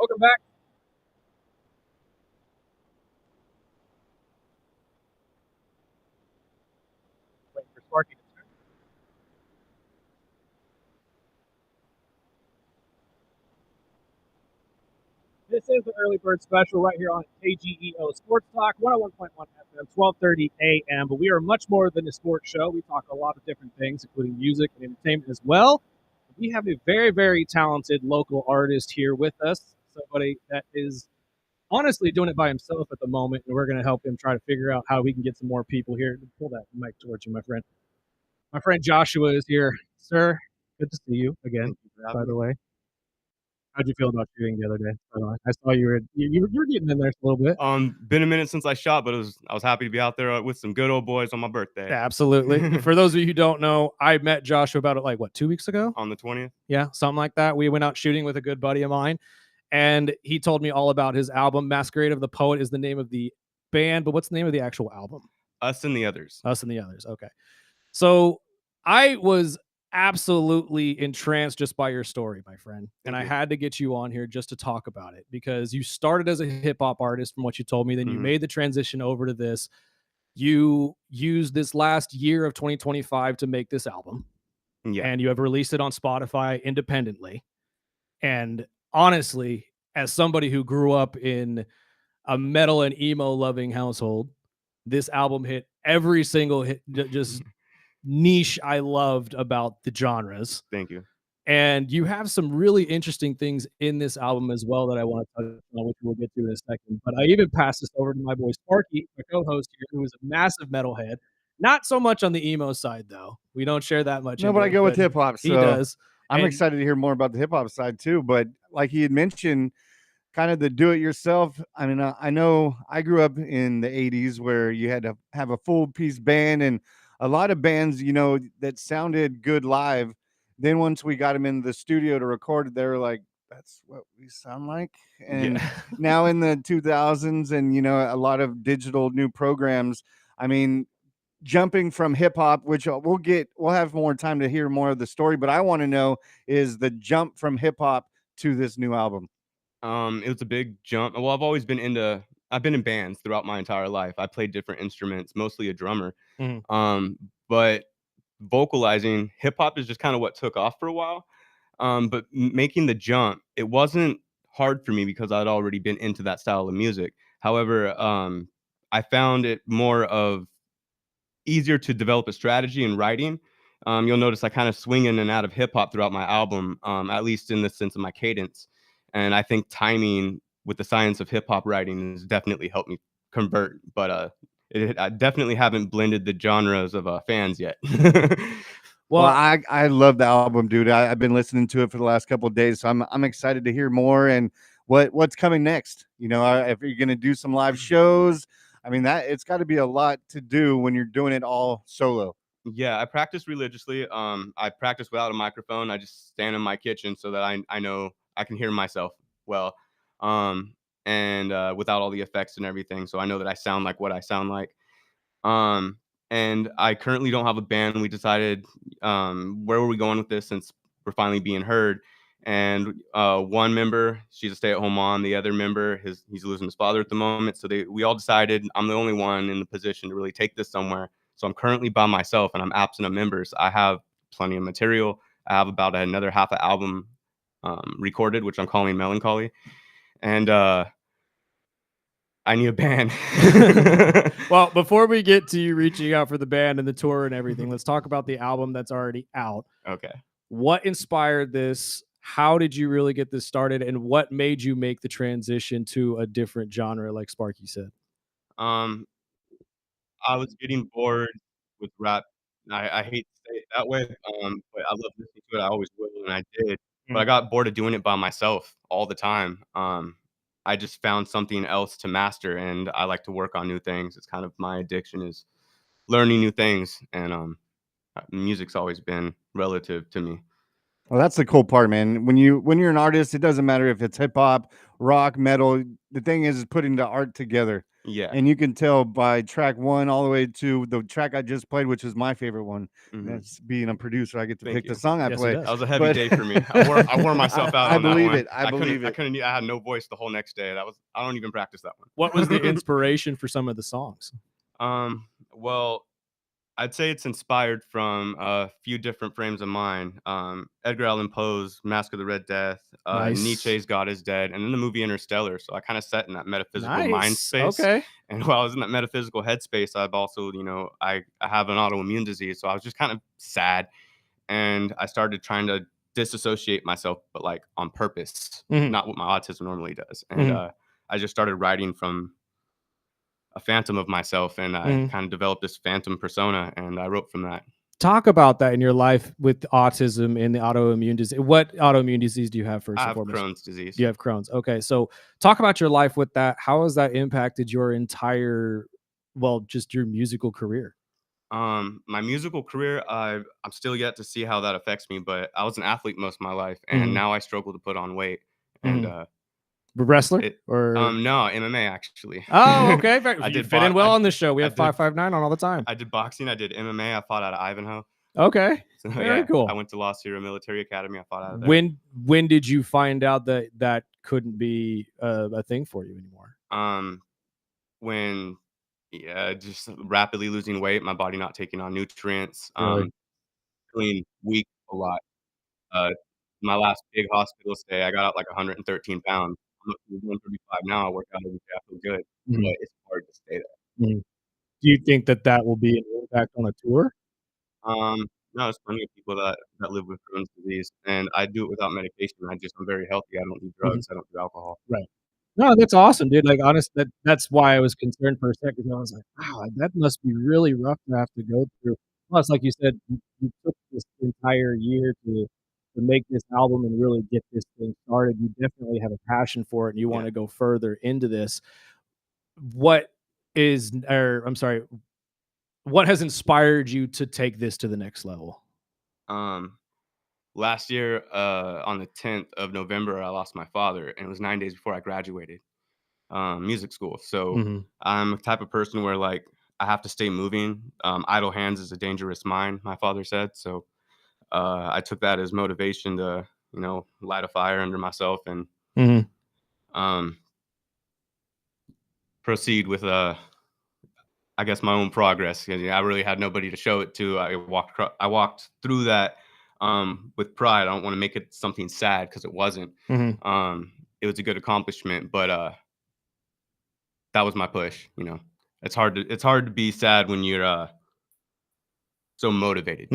Welcome back. Wait for Sparky to turn. This is the early bird special right here on KGEO Sports Talk, 101.1 FM, 12:30 a.m. But we are much more than a sports show. We talk a lot of different things, including music and entertainment as well. We have a very, very talented local artist here with us, somebody that is honestly doing it by himself at the moment, and we're going to help him try to figure out how we can get some more people here. Pull that mic towards you, my friend. My friend Joshua is here. Sir, good to see you again, by the way. How'd you feel about shooting the other day? By the way, I saw you were getting in there a little bit. Been a minute since I shot, but I was happy to be out there with some good old boys on my birthday. Yeah, absolutely. For those of you who don't know, I met Joshua about like 2 weeks ago? On the 20th. Yeah, something like that. We went out shooting with a good buddy of mine, and he told me all about his album. Masquerade of the Poet is the name of the band, but what's the name of the actual album? Us and the Others. Us and the Others. Okay. So I was absolutely entranced just by your story, my friend. And I had to get you on here just to talk about it because you started as a hip hop artist from what you told me. Then you made the transition over to this. You used this last year of 2025 to make this album. Yeah. And you have released it on Spotify independently. And honestly, as somebody who grew up in a metal and emo loving household, this album hit every single hit, just niche I loved about the genres. Thank you. And you have some really interesting things in this album as well that I want to touch on, which we'll get to in a second. But I even passed this over to my boy Sparky, my co-host here, who is a massive metalhead. Not so much on the emo side, though. We don't share that much. No, but I go with hip hop. So he does. I'm excited to hear more about the hip hop side too. But like he had mentioned, kind of the do-it-yourself. I mean, I know I grew up in the 80s where you had to have a full-piece band, and a lot of bands, that sounded good live. Then once we got them in the studio to record, they were like, that's what we sound like. And now in the 2000s and, a lot of digital new programs, I mean, jumping from hip hop, which we'll have more time to hear more of the story, but I want to know is the jump from hip hop to this new album. It was a big jump. Well, I've been in bands throughout my entire life. I played different instruments, mostly a drummer. But vocalizing, hip hop is just kind of what took off for a while. But making the jump, it wasn't hard for me because I'd already been into that style of music. However, I found it more of easier to develop a strategy in writing. You'll notice I kind of swing in and out of hip hop throughout my album, at least in the sense of my cadence. And I think timing with the science of hip hop writing has definitely helped me convert. But I definitely haven't blended the genres of fans yet. Well, I love the album, dude. I've been listening to it for the last couple of days, so I'm excited to hear more and what's coming next. If you're gonna do some live shows, I mean that it's got to be a lot to do when you're doing it all solo. Yeah, I practice religiously. I practice without a microphone. I just stand in my kitchen so that I know I can hear myself well, and without all the effects and everything. So I know that I sound like what I sound like. And I currently don't have a band. We decided where were we going with this since we're finally being heard. And one member, she's a stay-at-home mom. The other member, he's losing his father at the moment. So we all decided I'm the only one in the position to really take this somewhere. So I'm currently by myself and I'm absent of members. I have plenty of material. I have about another half an album recorded, which I'm calling Melancholy. And I need a band. Well, before we get to you reaching out for the band and the tour and everything, let's talk about the album that's already out. Okay. What inspired this? How did you really get this started? And what made you make the transition to a different genre, like Sparky said? I was getting bored with rap. I hate to say it that way, but I love listening to it. I always will, and I did. But I got bored of doing it by myself all the time. I just found something else to master, and I like to work on new things. It's kind of my addiction is learning new things, and music's always been relative to me. Well, that's the cool part, man. When you're an artist, it doesn't matter if it's hip hop, rock, metal. The thing is putting the art together. Yeah. And you can tell by track 1 all the way to the track I just played, which is my favorite one. Mhm. That's being a producer. I get to Thank pick you. the song I Yes, he play. does. That was a heavy But- day for me. I wore myself out I on that believe one. it. I believe it. I had no voice the whole next day. I don't even practice that one. What was the inspiration for some of the songs? Well, I'd say it's inspired from a few different frames of mind. Edgar Allan Poe's Mask of the Red Death, Nice. Nietzsche's God is Dead, and then the movie Interstellar. So I kind of set in that metaphysical mind space. Okay. And while I was in that metaphysical headspace, I've also, I have an autoimmune disease. So I was just kind of sad. And I started trying to disassociate myself, but like on purpose, Mhm. not what my autism normally does. And I just started writing from a phantom of myself, and I kind of developed this phantom persona, and I wrote from that. Talk about that in your life with autism and the autoimmune disease. What autoimmune disease do you have first I and have foremost? Crohn's disease. You have Crohn's. Okay. So talk about your life with that. How has that impacted your entire, just your musical career? My musical career, I'm still yet to see how that affects me, but I was an athlete most of my life, and now I struggle to put on weight. And Wrestler or no, MMA actually. Oh, okay. I You did fit in well on this show. We I have did- 559 on all the time. I did boxing. I did MMA. I fought out of Ivanhoe. Okay. So, Very cool. I went to La Sierra Military Academy. I fought out of there. When did you find out that that couldn't be a thing for you anymore? When just rapidly losing weight, my body not taking on nutrients, Really? feeling weak a lot. My last big hospital stay, I got out like 113 pounds. I'm up to 135 now. I work out every day. I feel good, Mhm. but it's hard to stay there. Mhm. Do you think that that will be an impact on a tour? No, there's plenty of people that live with Crohn's disease, and I do it without medication. I'm very healthy. I don't do drugs. I don't do alcohol. Right. No, that's awesome, dude. Like, honest, that's why I was concerned for a second. I was like, wow, that must be really rough to have to go through. Plus, like you said, you took this entire year to make this album and really get this thing started. You definitely have a passion for it, and you want to go further into this. What I'm sorry, what has inspired you to take this to the next level? Last year, on the 10th of November, I lost my father, and it was 9 days before I graduated music school. So I'm a type of person where like I have to stay moving. Idle hands is a dangerous mind, my father said. So I took that as motivation to, light a fire under myself and um, proceed with I guess my own progress. I really had nobody to show it to. I walked through that with pride. I don't want to make it something sad because it wasn't. It was a good accomplishment, but that was my push. It's hard to be sad when you're so motivated.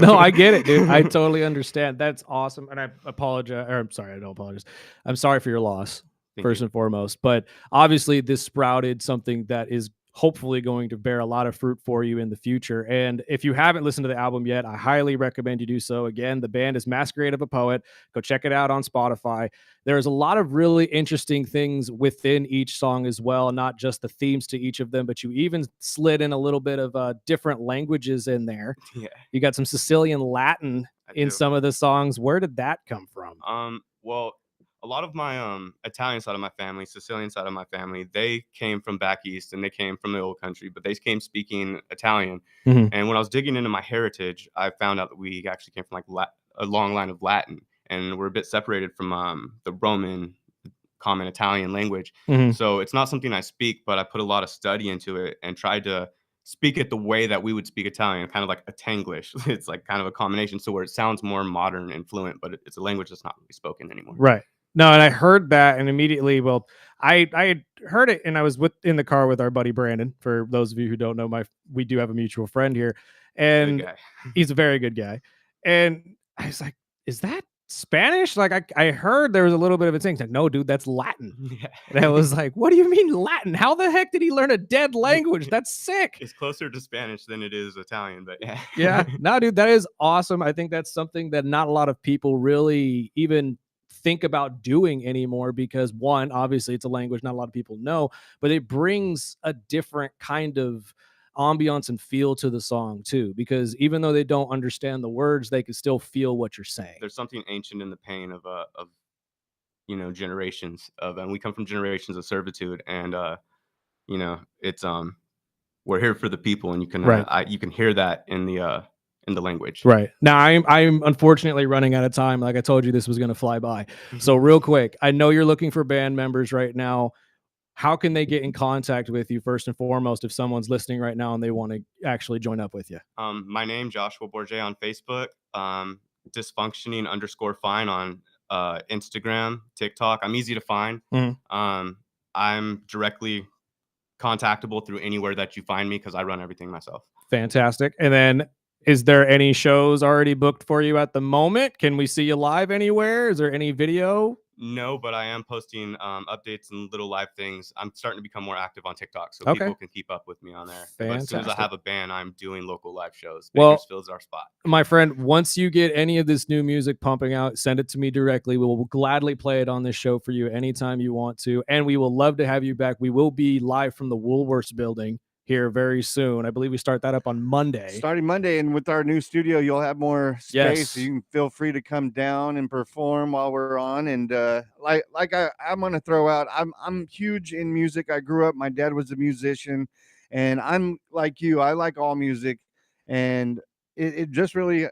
No, I get it, dude. I totally understand. That's awesome. And I apologize. Or I'm sorry, I don't apologize. I'm sorry for your loss, first and foremost. But obviously, this sprouted something that is hopefully going to bear a lot of fruit for you in the future. And if you haven't listened to the album yet, I highly recommend you do so. Again, the band is Masquerade of a Poet. Go check it out on Spotify. There's a lot of really interesting things within each song as well, not just the themes to each of them, but you even slid in a little bit of different languages in there. Yeah. You got some Sicilian Latin in some of the songs. Where did that come from? Well, a lot of my Italian side of my family, Sicilian side of my family, they came from back east and they came from the old country, but they came speaking Italian. And when I was digging into my heritage, I found out that we actually came from like a long line of Latin, and we're a bit separated from the Roman common Italian language. So it's not something I speak, but I put a lot of study into it and tried to speak it the way that we would speak Italian, kind of like a Tanglish. It's like kind of a combination, so where it sounds more modern and fluent, but it's a language that's not really spoken anymore. Right. No, and I heard that, and immediately, I had heard it, and I was in the car with our buddy Brandon. For those of you who don't know, we do have a mutual friend here, and he's a very good guy. And I was like, "Is that Spanish?" Like I heard there was a little bit of it saying, like, "No, dude, that's Latin." Yeah. And I was like, "What do you mean Latin? How the heck did he learn a dead language? That's sick." It's closer to Spanish than it is Italian, but yeah. Yeah. No, dude, that is awesome. I think that's something that not a lot of people really even think about doing anymore, because one, obviously it's a language not a lot of people know, but it brings a different kind of ambiance and feel to the song too, because even though they don't understand the words, they can still feel what you're saying. There's something ancient in the pain of generations of, and we come from generations of servitude, and it's we're here for the people, and you can Right. you can hear that in the language. Right. Now, I'm unfortunately running out of time. Like I told you, this was going to fly by. So real quick, I know you're looking for band members right now. How can they get in contact with you first and foremost if someone's listening right now and they want to actually join up with you? My name, Joshua Bourget on Facebook, dysfunctioning_fine on Instagram, TikTok. I'm easy to find. I'm directly contactable through anywhere that you find me because I run everything myself. Fantastic. And then is there any shows already booked for you at the moment? Can we see you live anywhere? Is there any video? No, but I am posting updates and little live things. I'm starting to become more active on TikTok, so Okay. people can keep up with me on there. But as soon as I have a band, I'm doing local live shows. Well, Bakersfield's our spot. My friend, once you get any of this new music pumping out, send it to me directly. We will gladly play it on this show for you anytime you want to. And we will love to have you back. We will be live from the Woolworths building here very soon. I believe we start that up on Monday. Starting Monday, and with our new studio, you'll have more space. Yes. So you can feel free to come down and perform while we're on. And I'm gonna throw out, I'm huge in music. I grew up, my dad was a musician, and I'm like you, I like all music, and it just really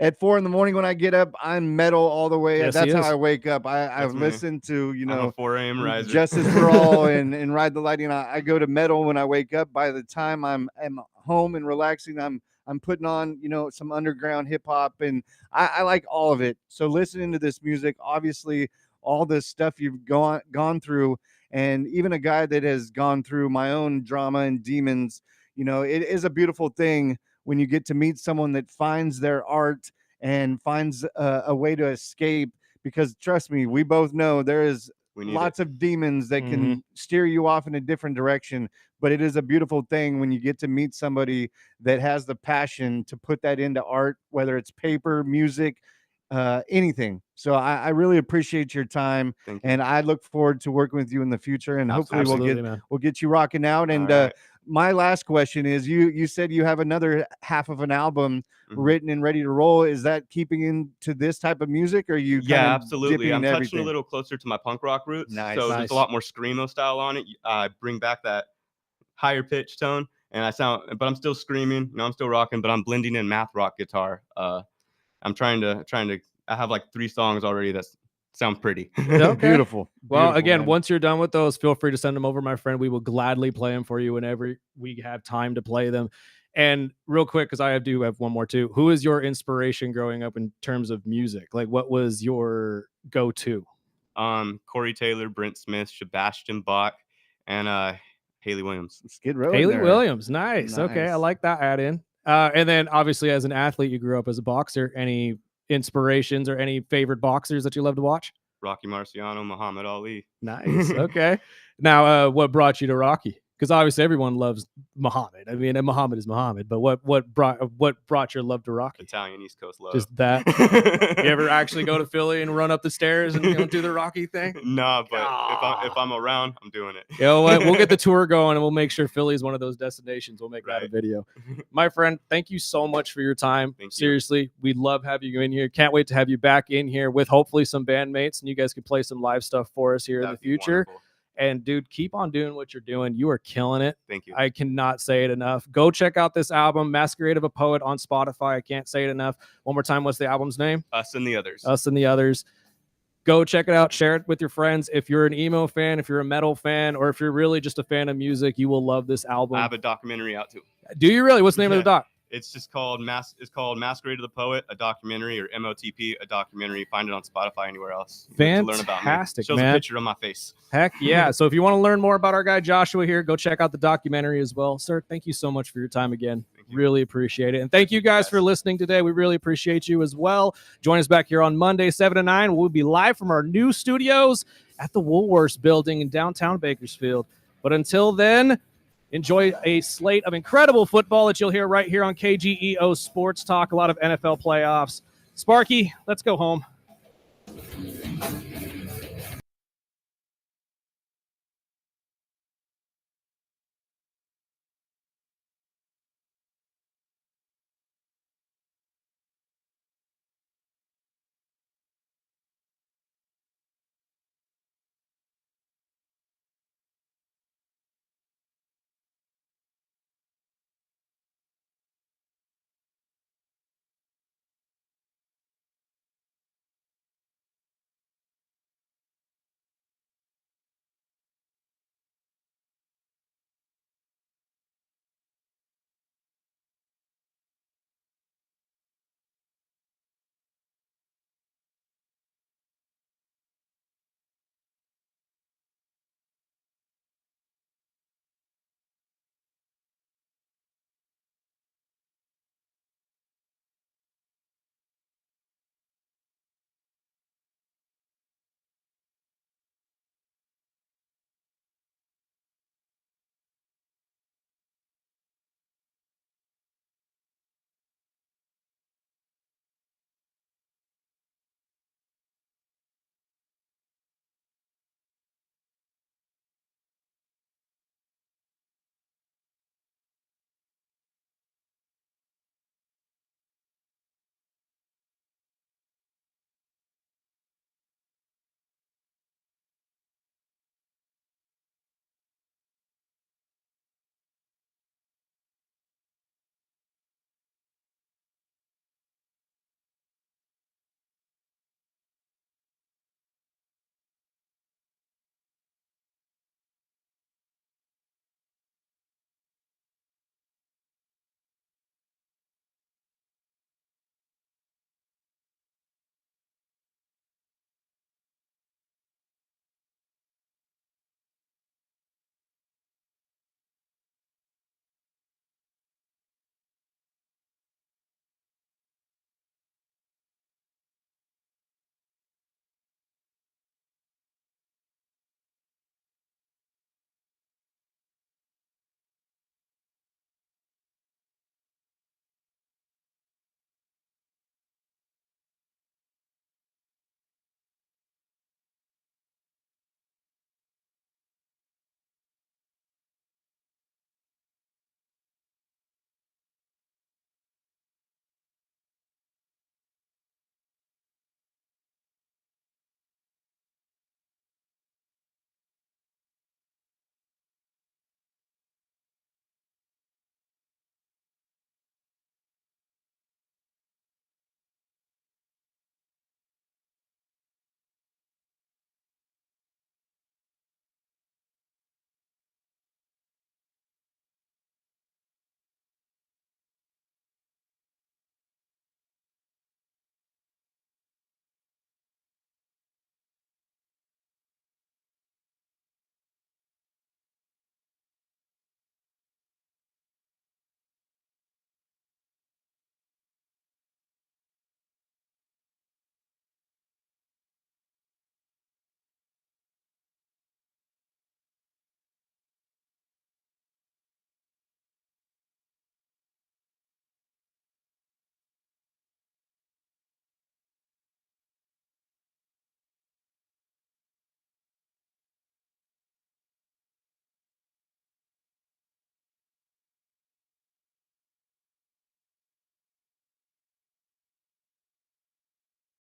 at 4 a.m. when I get up, I'm metal all the way. Yes, That's he how is. I wake up. I've me. listened to, I'm a 4 a.m. riser. Justice for All and Ride the Lightning. I go to metal when I wake up. By the time I'm home and relaxing, I'm putting on, some underground hip hop, and I like all of it. So listening to this music, obviously all this stuff you've gone through, and even a guy that has gone through my own drama and demons, it is a beautiful thing when you get to meet someone that finds their art and finds a way to escape. Because trust me, we both know there is lots of demons that can steer you off in a different direction. But it is a beautiful thing when you get to meet somebody that has the passion to put that into art, whether it's paper, music, anything. So I really appreciate your time, and I look forward to working with you in the future. And hopefully we'll get you rocking out. And my last question is, you said you have another half of an album written and ready to roll. Is that keeping into this type of music, or are you absolutely. I'm touching everything? a little closer to my punk rock roots. Nice. So there's a lot more screamo style on it. I bring back that higher pitch tone, and but I'm still screaming, I'm still rocking, but I'm blending in math rock guitar. I'm trying to I have like 3 songs already that sound pretty. Okay. Beautiful. Well, again, man. once you're done with those, feel free to send them over, my friend. We will gladly play them for you whenever we have time to play them. And real quick, because I do have one more too. Who is your inspiration growing up in terms of music? Like, what was your go-to? Corey Taylor, Brent Smith, Sebastian Bach, and Haley Williams. Skid Row. Haley Williams. Nice. Okay, I like that add in. And then obviously as an athlete, you grew up as a boxer. Any inspirations or any favorite boxers that you love to watch? Rocky Marciano, Muhammad Ali. Nice. Okay. Now, what brought you to Rocky? Because obviously everyone loves Muhammad. I mean, and Muhammad is Muhammad, but what brought your love to Rocky? Italian East Coast love. Just that. You ever actually go to Philly and run up the stairs and do the Rocky thing? Nah, but if I'm around, I'm doing it. You know what? We'll get the tour going and we'll make sure Philly is one of those destinations. We'll make that a video. My friend, thank you so much for your time. Seriously, we love having you in here. Can't wait to have you back in here with hopefully some bandmates, and you guys can play some live stuff for us here in the future. Wonderful. And dude, keep on doing what you're doing. You are killing it. Thank you. I cannot say it enough. Go check out this album, Masquerade of a Poet, on Spotify. I can't say it enough. One more time, what's the album's name? Us and the Others. Us and the Others. Go check it out. Share it with your friends. If you're an emo fan, if you're a metal fan, or if you're really just a fan of music, you will love this album. I have a documentary out too. Do you really? What's the name of the doc? It's just called Masquerade of the Poet, a documentary, or MOTP, a documentary. Find it on Spotify, anywhere else. Fantastic, Shows man. a picture of my face. Heck yeah. So if you want to learn more about our guy Joshua here, go check out the documentary as well. Sir, thank you so much for your time again. Really appreciate it. And thank you guys for listening today. We really appreciate you as well. Join us back here on Monday, 7 to 9. We'll be live from our new studios at the Woolworths building in downtown Bakersfield. But until then, enjoy a slate of incredible football that you'll hear right here on KGEO Sports Talk. A lot of NFL playoffs. Sparky, let's go home.